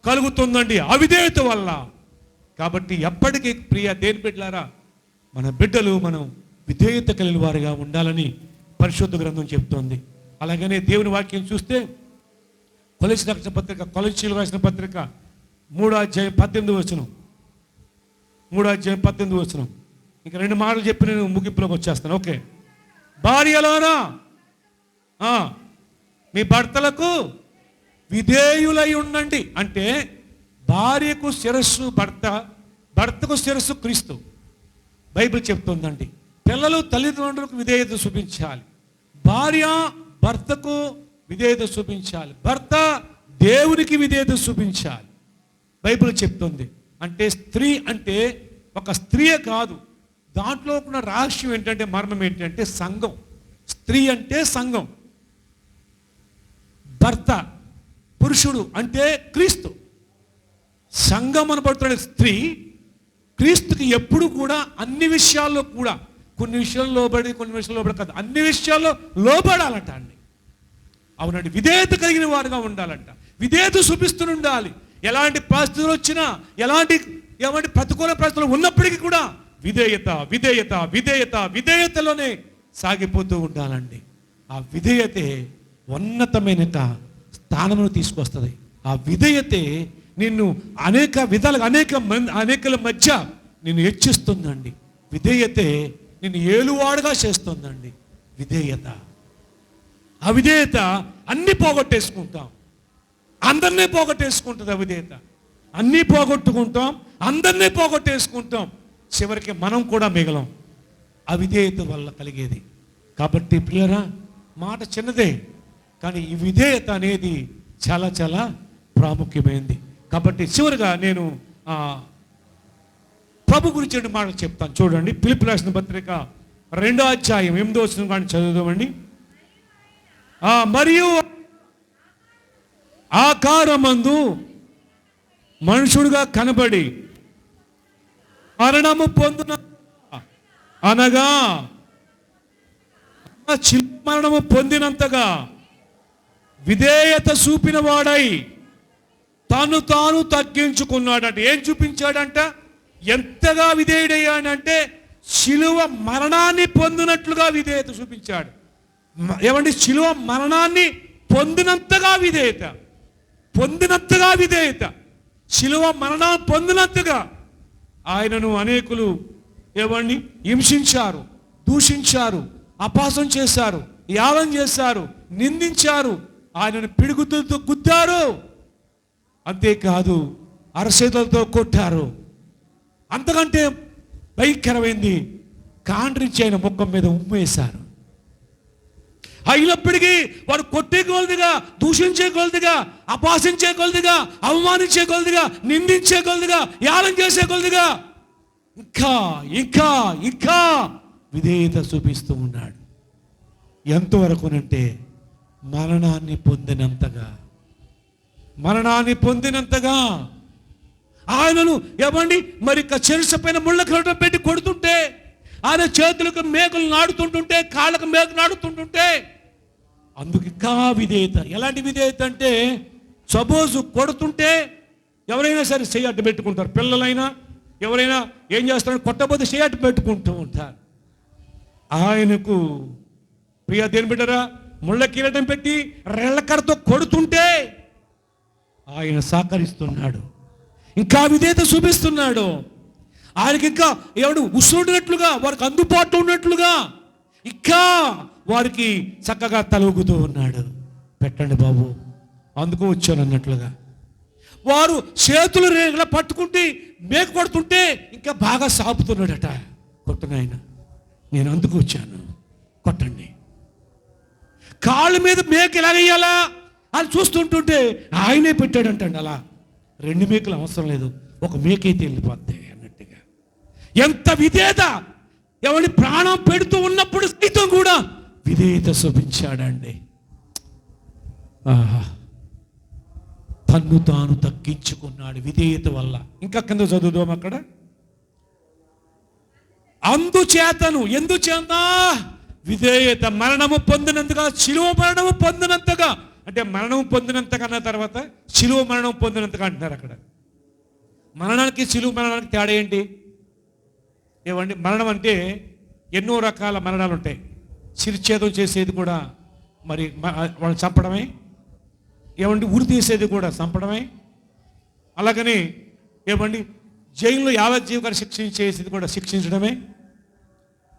కలుగుతుందండి అవిధేయత వల్ల. కాబట్టి ఎప్పటికీ ప్రియ దేని బిడ్డలారా, మన బిడ్డలు మనం విధేయత కలిగిన వారిగా ఉండాలని పరిశుద్ధ గ్రంథం చెప్తోంది. అలాగనే దేవుని వాక్యం చూస్తే కొలస్సీయులకు రాసిన పత్రిక, కొలస్సీయులకు రాసిన పత్రిక 3వ అధ్యాయం 18వ వచనం, 3వ అధ్యాయం 18వ వచనం. ఇంకా 2 మాటలు చెప్పి నేను ముగింపులోకి వచ్చేస్తాను. ఓకే. భార్యలోనా మీ భర్తలకు విధేయులై ఉండండి. అంటే భార్యకు శిరస్సు భర్త, భర్తకు శిరస్సు క్రీస్తు. బైబిల్ చెప్తుందండి. పిల్లలు తల్లిదండ్రులకు విధేయత చూపించాలి, భార్య భర్తకు విధేయత చూపించాలి, భర్త దేవునికి విధేయత చూపించాలి. బైబిల్ చెప్తుంది. అంటే స్త్రీ అంటే ఒక స్త్రీయే కాదు, దాంట్లో ఉన్న రహస్యం ఏంటంటే, మర్మం ఏంటంటే సంఘం. స్త్రీ అంటే సంఘం, భర్త పురుషుడు అంటే క్రీస్తు. సంఘం అనబడుతున్న స్త్రీ క్రీస్తుకి ఎప్పుడు కూడా అన్ని విషయాల్లో కూడా, కొన్ని విషయాల్లో లోబడి కొన్ని విషయాల్లో లోబడి కాదు, అన్ని విషయాల్లో లోబడాలంట అండి. అవునండి, విధేయత కలిగిన వారుగా ఉండాలంట, విధేయత చూపిస్తూ ఉండాలి. ఎలాంటి పరిస్థితులు వచ్చినా, ఎలాంటి ప్రతికూల పరిస్థితులు ఉన్నప్పటికీ కూడా విధేయత విధేయత విధేయత విధేయతలోనే సాగిపోతూ ఉండాలండి. ఆ విధేయతే ఉన్నతమైన స్థానమును తీసుకొస్తుంది. ఆ విధేయతే నిన్ను అనేక విధాలుగా అనేకల మధ్య నిన్ను హెచ్చిస్తుందండి. విధేయతే నిన్ను ఏలువాడుగా చేస్తుందండి. విధేయత, అవిధేయత అన్నీ పోగొట్టేసుకుంటాం, అందరినీ పోగొట్టేసుకుంటుంది. అవిధేయత అన్నీ పోగొట్టుకుంటాం, అందరినీ పోగొట్టేసుకుంటాం, చివరికి మనం కూడా మిగలం అవిధేయత వల్ల కలిగేది. కాబట్టి ప్రియరా, మాట చిన్నదే కానీ ఈ విధేయత అనేది చాలా చాలా ప్రాముఖ్యమైనది. కాబట్టి చివరిగా నేను ప్రభు గురించి 2 మాటలు చెప్తాను. చూడండి, ఫిలిప్పీయులకు రాసిన పత్రిక 2వ అధ్యాయం 8వ వచనం కానీ చదువుదామండి. మరియు ఆకారమందు మనుషుడుగా కనబడి మరణము పొందిన, అనగా మరణము పొందినంతగా విధేయత చూపిన వాడై తాను తాను తగ్గించుకున్నాడంట. ఏం చూపించాడంట? ఎంతగా విధేయుడయ్యాడంటే శిలువ మరణాన్ని పొందినట్లుగా విధేయత చూపించాడు. ఏమండి, శిలువ మరణాన్ని పొందినంతగా విధేయత, పొందినంతగా విధేయత, శిలువ మరణాన్ని పొందినంతగా. ఆయనను అనేకులు ఏమండి హింసించారు, దూషించారు, అపహాసం చేశారు, యాగం చేశారు, నిందించారు, ఆయనను పిడుగుతో గుద్దారు, అంతేకాదు అరచేతులతో కొట్టారు. అంతకంటే భయంకరమైంది, కాండ్రించి ఆయన ముఖం మీద ఉమ్మేశారు. అయినప్పటికీ వారు కొట్టే కొలదిగా, దూషించే కొలదిగా, అపహాసించే కొలదిగా, అవమానించే కొలదిగా, నిందించే కొలదిగా, యాగం చేసే కొలదిగా ఇంకా ఇంకా ఇంకా విధేయత చూపిస్తూ ఉన్నాడు. ఎంతవరకునంటే మరణాన్ని పొందినంతగా, మరణాన్ని పొందినంతగా. ఆయనను ఏమండి మరి చెరుస పైన ముళ్ళ కిరీటం పెట్టి కొడుతుంటే, ఆయన చేతులకు మేకులు నాడుతుంటుంటే, కాళ్ళకు మేకులు నాడుతుంటుంటే, అందుకు ఇంకా విధేయత. ఎలాంటి విధేయత అంటే, సపోజు కొడుతుంటే ఎవరైనా సరే చెయ్యి అడ్డు పెట్టుకుంటారు. పిల్లలైనా ఎవరైనా ఏం చేస్తారు, కొట్టబోతే చెయ్యి అడ్డు పెట్టుకుంటూ ఉంటారు. ఆయనకు ప్రియ దేని బిడ్డరా, ముళ్ళ కిరీటం పెట్టి రెళ్ళకరతో కొడుతుంటే ఆయన సహకరిస్తున్నాడు, ఇంకా విధేయత చూపిస్తున్నాడు. ఆయనకి ఇంకా ఎవడు ఉసురుడినట్లుగా, వారికి అందుబాటులో ఉన్నట్లుగా ఇంకా వారికి చక్కగా తలూగుతూ ఉన్నాడు. పెట్టండి బాబు, అందుకు వచ్చాను అన్నట్లుగా. వారు చేతులు రేగలా పట్టుకుంటే మేక కొడుతుంటే ఇంకా బాగా సాపుతున్నాడట. కొట్టునాయన, నేను అందుకు వచ్చాను, కొట్టండి. కాళ్ళ మీద మేక ఎలాగయ్యాలా అని చూస్తుంటుంటే ఆయనే పెట్టాడంటండి. అలా 2 మేకలు అవసరం లేదు, ఒక మేకైతే వెళ్ళిపోద్ది అన్నట్టుగా. ఎంత విధేయత! ఎవరి ప్రాణం పెడుతూ ఉన్నప్పుడు సైతం కూడా విధేయత చూపించాడండి. తన్ను తాను తగ్గించుకున్నాడు విధేయత వల్ల. ఇంకా కింద చదువుదాం అక్కడ. అందుచేతను, ఎందుచేత? విధేయత. మరణము పొందినంతగా, శిలువ మరణము పొందినంతగా. అంటే మరణము పొందినంతగా అన్న తర్వాత శిలువ మరణం పొందినంతగా అంటున్నారు. అక్కడ మరణానికి శిలువ మరణానికి తేడా ఏంటి? ఏమండి, మరణం అంటే ఎన్నో రకాల మరణాలు ఉంటాయి. శిరఛేదం చేసేది కూడా మరి వాళ్ళని చంపడమే. ఏమండి, ఉరి తీసేది కూడా చంపడమే. అలాగని ఏమండి, జైల్లో యావజ్జీవిగా శిక్షించేసేది కూడా శిక్షించడమే.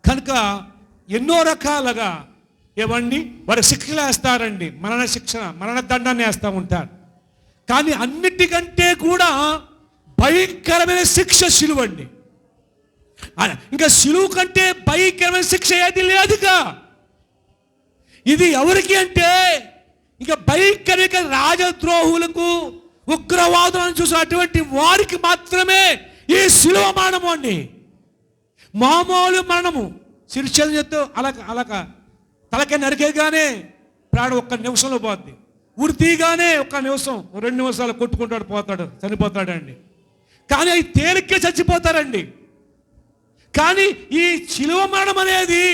కనుక ఎన్నో రకాలుగా ఏమండి వారు శిక్షలు వేస్తారండి. మరణ శిక్షణ, మరణ దండాన్ని వేస్తూ ఉంటారు. కానీ అన్నిటికంటే కూడా భయంకరమైన శిక్ష శిలువండి. ఇంకా శిలువు కంటే భయంకరమైన శిక్ష ఏది లేదుగా. ఇది ఎవరికి అంటే ఇంకా భయంకరమైన రాజద్రోహులకు, ఉగ్రవాదులను చూసిన అటువంటి వారికి మాత్రమే ఈ శిలువ మరణము అండి. మామూలు మరణము శిరఛేదం చేస్తూ అలాగ తలకే నరికేగానే ప్రాణం ఒక్క నిమిషంలో పోద్ది. ఉరి తీయగానే ఒక్క నిమిషం, 2 నిమిషాలు కొట్టుకుంటాడు, పోతాడు, చనిపోతాడండి. కానీ అవి తేలిగ్గా చచ్చిపోతారండి. కానీ ఈ శిలువ మరణం అనేది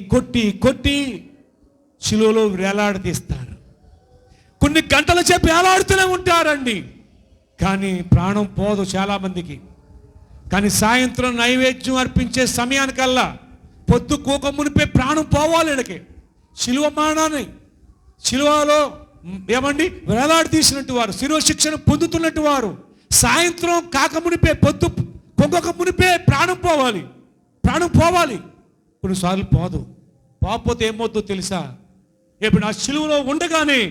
కొట్టి కొట్టి శిలువలో వేలాడదీస్తారు. కొన్ని గంటల సేపు వేలాడుతూనే ఉంటారండి. కానీ ప్రాణం పోదు చాలామందికి. కానీ సాయంత్రం నైవేద్యం అర్పించే సమయానికల్లా పొద్దు కూక మునిపే ప్రాణం పోవాలి. ఇక్కడికి శిలువ మరణాన్ని, శిలువలో ఏమండి వేలాడి తీసినట్టు వారు, శిలువ శిక్షణ పొందుతున్నట్టు వారు సాయంత్రం కాక మునిపే, పొద్దు పొంగక మునిపే ప్రాణం పోవాలి. ప్రాణం పోవాలి. కొన్నిసార్లు పోదు. పోకపోతే ఏమవుతుందో తెలుసా? ఇప్పుడు ఆ శిలువలో ఉండగానే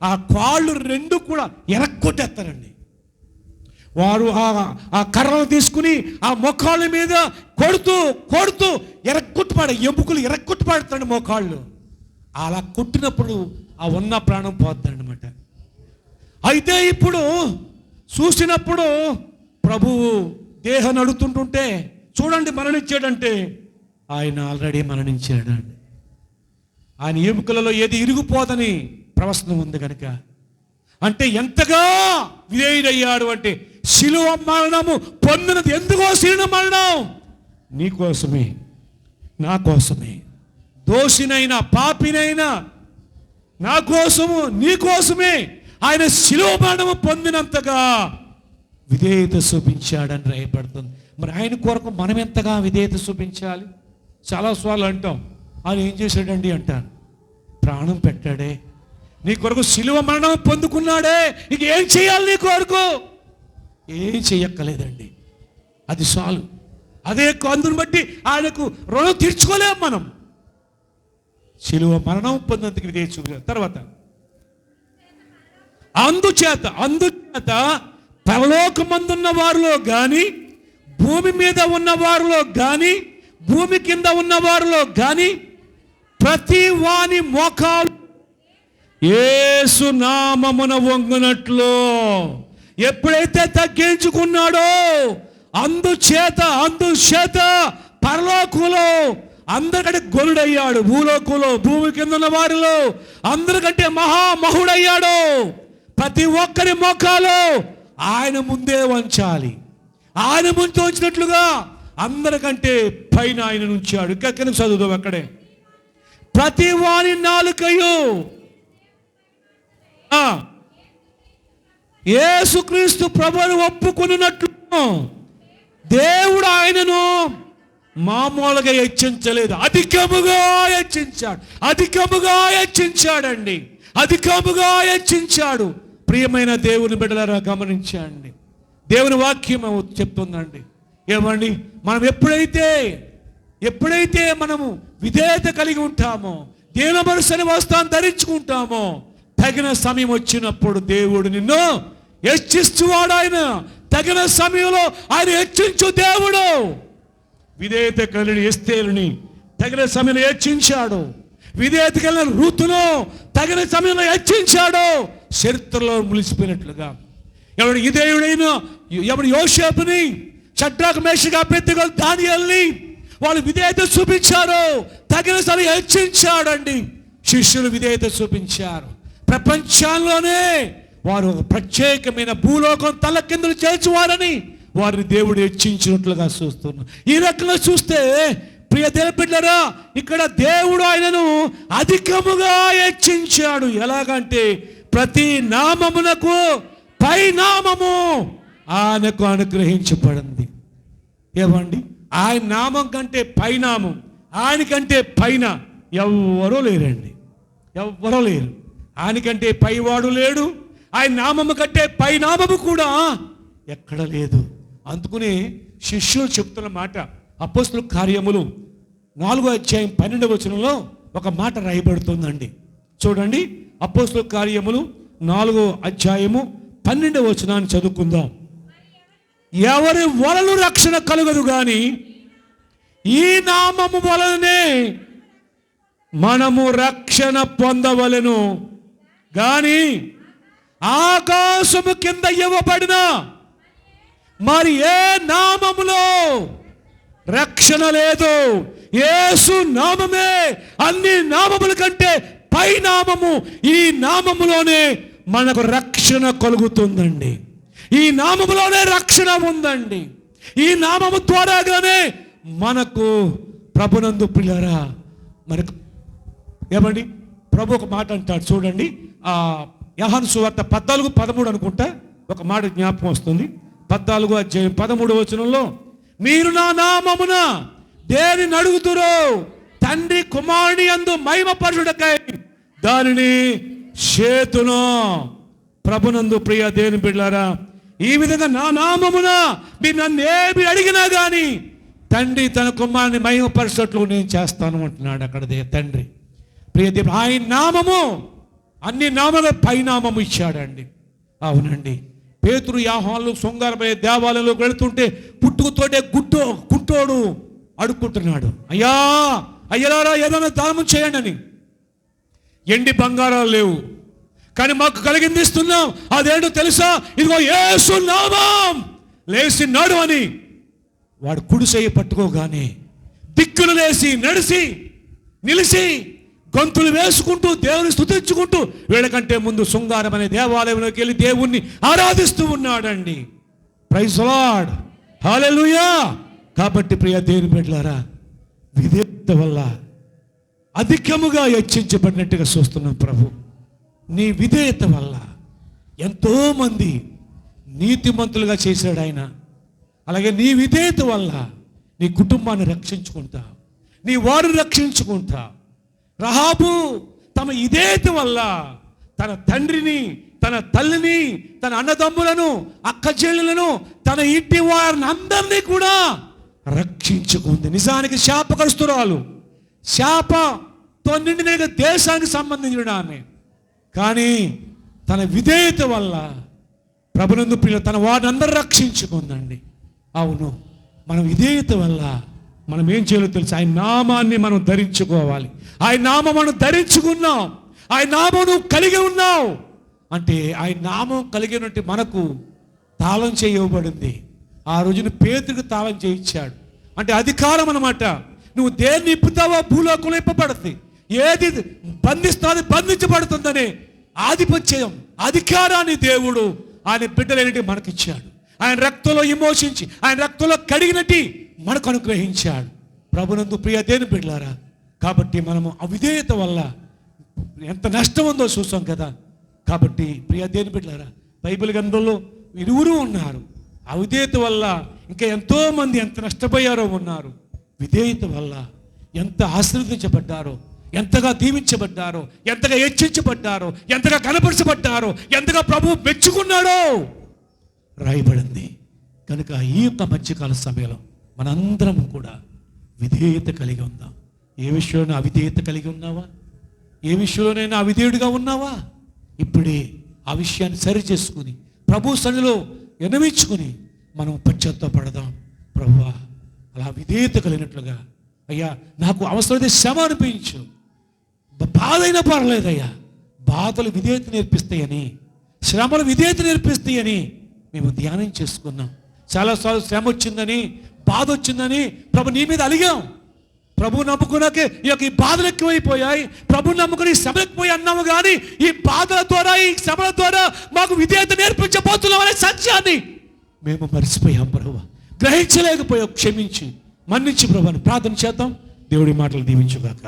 ఆ కాళ్ళు 2 కూడా ఎరక్కొట్టేస్తారండి. వారు ఆ కర్రలు తీసుకుని ఆ మోకాళ్ళ మీద కొడుతూ ఎరక్కొట్టుపాడు, ఎముకలు ఎరక్కొట్టుపాడుతాడు మోకాళ్ళు. అలా కొట్టినప్పుడు ఆ ఉన్న ప్రాణం పోతుందన్నమాట. అయితే ఇప్పుడు చూసినప్పుడు ప్రభువు దేహం నడుతుంటుంటే చూడండి, మరణించాడంటే ఆయన ఆల్రెడీ మరణించాడండి. ఆయన ఎముకలలో ఏది ఇరిగిపోదని ప్రవచనం ఉంది కనుక. అంటే ఎంతగా విధేయుడయ్యాడు అంటే శిలువ మరణము పొందినది ఎందుకో? శిలువ మరణం నీ కోసమే, నా కోసమే, దోషినైనా పాపినైనా నా కోసము, నీ కోసమే ఆయన శిలువ మరణము పొందినంతగా విధేయత చూపించాడని రాయబడుతుంది. మరి ఆయన కొరకు మనం ఎంతగా విధేయత చూపించాలి? చాలాసార్లు అంటాం, ఆయన ఏం చేశాడండి అంటాను. ప్రాణం పెట్టాడే, నీ కొరకు శిలువ మరణం పొందుకున్నాడే, ఇక ఏం చేయాలి? నీ కొరకు ఏం చెయ్యక్కలేదండి. అది చాలు. అదే అందుని బట్టి ఆయనకు రుణం తీర్చుకోలేము మనం. శిలువ మరణం పొందినందుకు విధేయత చూపించాలి. తర్వాత అందుచేత పరలోకమందున్న వారిలో కానీ, భూమి మీద ఉన్న వారిలో కానీ, భూమి కింద ఉన్న వారిలో కానీ ప్రతి వాని మోకాలు యేసు నామమున వంగునట్లు. ఎప్పుడైతే తగ్గించుకున్నాడో అందుచేత పరలోకంలో అందరికంటే గొలుడయ్యాడు. భూలోకంలో, భూమి కింద ఉన్న వారిలో అందరికంటే మహామహుడయ్యాడు. ప్రతి ఒక్కరి మోకాలు ఆయన ముందే వంచాలి. ఆయన ముందు వంచినట్లుగా అందరికంటే పైన ఆయన ఉంచాడు. ఇంకా కింద చదువుదాం అక్కడే. ప్రతి వాని నాలుకయు యేసుక్రీస్తు ప్రభువును ఒప్పుకున్నట్లు దేవుడు ఆయనను మామూలుగా హెచ్చించలేదు, అధికముగా హెచ్చించాడండి. అధికముగా హెచ్చించాడు. ప్రియమైన దేవుని బిడ్డలారా గమనించండి. దేవుని వాక్యం చెప్తుందండి. ఏమండి, మనం ఎప్పుడైతే మనము విధేయత కలిగి ఉంటామో, దేవుని మనసుని వస్త్రాన్ని ధరించుకుంటామో, తగిన సమయం వచ్చినప్పుడు దేవుడు నిన్ను హెచ్చిస్తువాడు. ఆయన తగిన సమయంలో ఆయన హెచ్చించు దేవుడు. విధేయత కలిగిన ఎస్తేరుని తగిన సమయంలో హెచ్చించాడు. విధేయత కలిగిన రూతును తగిన సమయంలో హెచ్చించాడు. చరిత్రలో ములిసిపోయినట్లుగా ఎవడు విధేయుడైన ఎవడు యోసేపుని, షడ్రాక్ మేషక్ అబేద్నెగోలు, దానియేలుని వాళ్ళు విధేయత చూపించారు. తగిన సమయం హెచ్చించాడండి. శిష్యులు విధేయత చూపించారు. ప్రపంచంలోనే వారు ప్రత్యేకమైన భూలోకం తలకిందులు చేర్చువారని వారిని దేవుడు హెచ్చించినట్లుగా చూస్తున్నాం. ఈ రకంగా చూస్తే ప్రియ దేవుని బిడ్డలారా, ఇక్కడ దేవుడు ఆయనను అధికముగా హెచ్చించాడు. ఎలాగంటే ప్రతి నామమునకు పై నామము ఆయనకు అనుగ్రహించబడింది. ఏమండి, ఆయన నామం కంటే పైనామం, ఆయనకంటే పైన ఎవ్వరూ లేరండి, ఎవ్వరూ లేరు. ఆయనకంటే పైవాడు లేడు, ఆయన నామము కంటే పైనామము కూడా ఎక్కడ లేదు. అందుకునే శిష్యులు చెప్తున్న మాట అపోస్తలుల కార్యములు 4:12 ఒక మాట రాయబడుతుందండి. చూడండి, అపోస్తలుల కార్యములు 4:12 చదువుకుందాం. ఎవరి వలన రక్షణ కలుగదు గాని ఈ నామము వలనే మనము రక్షణ పొందవలెను గాని ఆకాశము కింద ఇవ్వబడిన మరి ఏ నామములో రక్షణ లేదు. యేసు నామమే అన్ని నామముల కంటే పై నామము. ఈ నామములోనే మనకు రక్షణ కలుగుతుందండి. ఈ నామములోనే రక్షణ ఉందండి. ఈ నామము ద్వారాగానే మనకు ప్రభునందు పిల్లరా మనకు ఏమండి, ప్రభు ఒక మాట అంటాడు చూడండి. యోహాను సువార్త 14:13 అనుకుంటా ఒక మాట జ్ఞాపకం వస్తుంది. 14:13 మీరు నా నామమున దేనిని అడుగుతురో తండ్రి కుమారుని యందు మహిమపరచుటకై దానిని చేతును. ప్రభునందు ప్రియ దేవుని బిడ్డలారా, ఈ విధంగా నా నామమున మీరు నన్ను ఏమి అడిగినా కానీ తండ్రి తన కుమారుని మహిమపరచట్లు నేను చేస్తాను అంటున్నాడు అక్కడ తండ్రి. ప్రియ దేవుడు, ఆయన నామము అన్ని నామల పైనామము ఇచ్చాడండి. అవునండి, పేతురు యోహాను శృంగారమైన దేవాలయంలోకి వెళుతుంటే పుట్టుకతోటే గుట్టోడు అడుక్కుంటున్నాడు, అయ్యా అయ్యలారా ఏదైనా దానం చేయండి అని. ఎండి బంగారాలు లేవు కానీ మాకు కలిగింది ఇస్తున్నాం, అదేంటో తెలుసా, ఇదిగో యేసు నామం, లేచి నడు అని. వాడు కుడిసేయి పట్టుకోగానే దిక్కులు లేచి నడిచి నిలిచి గొంతులు వేసుకుంటూ దేవుని స్తుతించుకుంటూ వీళ్ళకంటే ముందు శృంగారం అనే దేవాలయంలోకి వెళ్ళి దేవుణ్ణి ఆరాధిస్తూ ఉన్నాడండి. Praise the lord, hallelujah. కాబట్టి ప్రియ దేవుని బిడ్డలారా, విధేయత వల్ల అధికముగా హెచ్చించబడినట్టుగా చూస్తున్నాం. ప్రభు నీ విధేయత వల్ల ఎంతోమంది నీతిమంతులుగా చేశాడు ఆయన. అలాగే నీ విధేయత వల్ల నీ కుటుంబాన్ని రక్షించుకుంటా, నీ వారిని రక్షించుకుంటా. రహాబు తమ విధేయత వల్ల తన తండ్రిని, తన తల్లిని, తన అన్నదమ్ములను, అక్క చెల్లెలను, తన ఇంటి వారిని అందరినీ కూడా రక్షించుకుంది. నిజానికి శాపగ్రస్తురాలు, శాపతో నిండిన దేశానికి సంబంధించిన ఆమె. కానీ తన విధేయత వల్ల ప్రభునందు పిల్లలు తన వారిని అందరూ రక్షించుకుందండి. అవును, మన విధేయత వల్ల మనం ఏం చేయాలో తెలుసు, ఆయన నామాన్ని మనం ధరించుకోవాలి. ఆయన నామం మనం ధరించుకున్నాం, ఆయన నామం నువ్వు కలిగి ఉన్నావు అంటే ఆయన నామం కలిగినట్టు మనకు తాళం చేయబడింది. ఆ రోజున పేతురుకు తాళం చేయించాడు అంటే అధికారం అన్నమాట. నువ్వు దేన్ని ఇప్పుతావో భూలోకంలో ఇప్పబడుతుంది, ఏది బంధిస్తాదో బంధించబడుతుందనే ఆధిపత్యం, అధికారాన్ని దేవుడు ఆయన బిడ్డలైనట్టు మనకిచ్చాడు. ఆయన రక్తంలో విమోచించి ఆయన రక్తంలో కడిగినట్టు మనకు అనుగ్రహించాడు. ప్రభునందు ప్రియ దేవుని బిడ్డలారా, కాబట్టి మనము అవిధేయత వల్ల ఎంత నష్టం ఉందో చూసాం కదా. కాబట్టి ప్రియ దేవుని బిడ్డలారా, బైబిల్ గ్రంథంలో ఇరువురు ఉన్నారు. అవిధేయత వల్ల ఇంకా ఎంతోమంది ఎంత నష్టపోయారో ఉన్నారు. విధేయత వల్ల ఎంత ఆశీర్వదించబడ్డారో, ఎంతగా దీవించబడ్డారో, ఎంతగా హెచ్చించబడ్డారో, ఎంతగా కనపరచబడ్డారో, ఎంతగా ప్రభువు మెచ్చుకున్నాడో రాయబడింది. కనుక ఈ యొక్క మధ్యకాల సమయంలో మనందరం కూడా విధేయత కలిగి ఉందాం. ఏ విషయంలో అవిధేయత కలిగి ఉన్నావా? ఏ విషయంలోనైనా అవిధేయుడిగా ఉన్నావా? ఇప్పుడే ఆ విషయాన్ని సరి చేసుకుని ప్రభు సన్నిధిలో విన్నవించుకుని మనం పశ్చాత్తాపడదాం. ప్రభువా, అలా విధేయత కలిగినట్లుగా, అయ్యా నాకు అవసరమైతే శ్రమ అనిపించు, బాధ అయినా పర్లేదయ్యా, బాధలు విధేయత నేర్పిస్తాయని, శ్రమలు విధేయత నేర్పిస్తాయని మేము ధ్యానం చేసుకున్నాం. చాలాసార్లు శ్రమ వచ్చిందని, బాధ వచ్చిందని ప్రభు నీ మీద అలిగాం. ప్రభు నమ్ముకున్నాకే ఈ బాధలు ఎక్కువైపోయాయి, ప్రభు నమ్ముకుని శ్రమలు ఎక్కువై అన్నాము. కానీ ఈ బాధల ద్వారా, ఈ శ్రమల ద్వారా మాకు విధేయత నేర్పించబోతున్నాం అనే సత్యాన్ని మేము మర్చిపోయాం ప్రభువా, గ్రహించలేకపోయాం, క్షమించి మన్నించి ప్రభువాని ప్రార్థన చేద్దాం. దేవుడి మాటలు దీవించుగాక.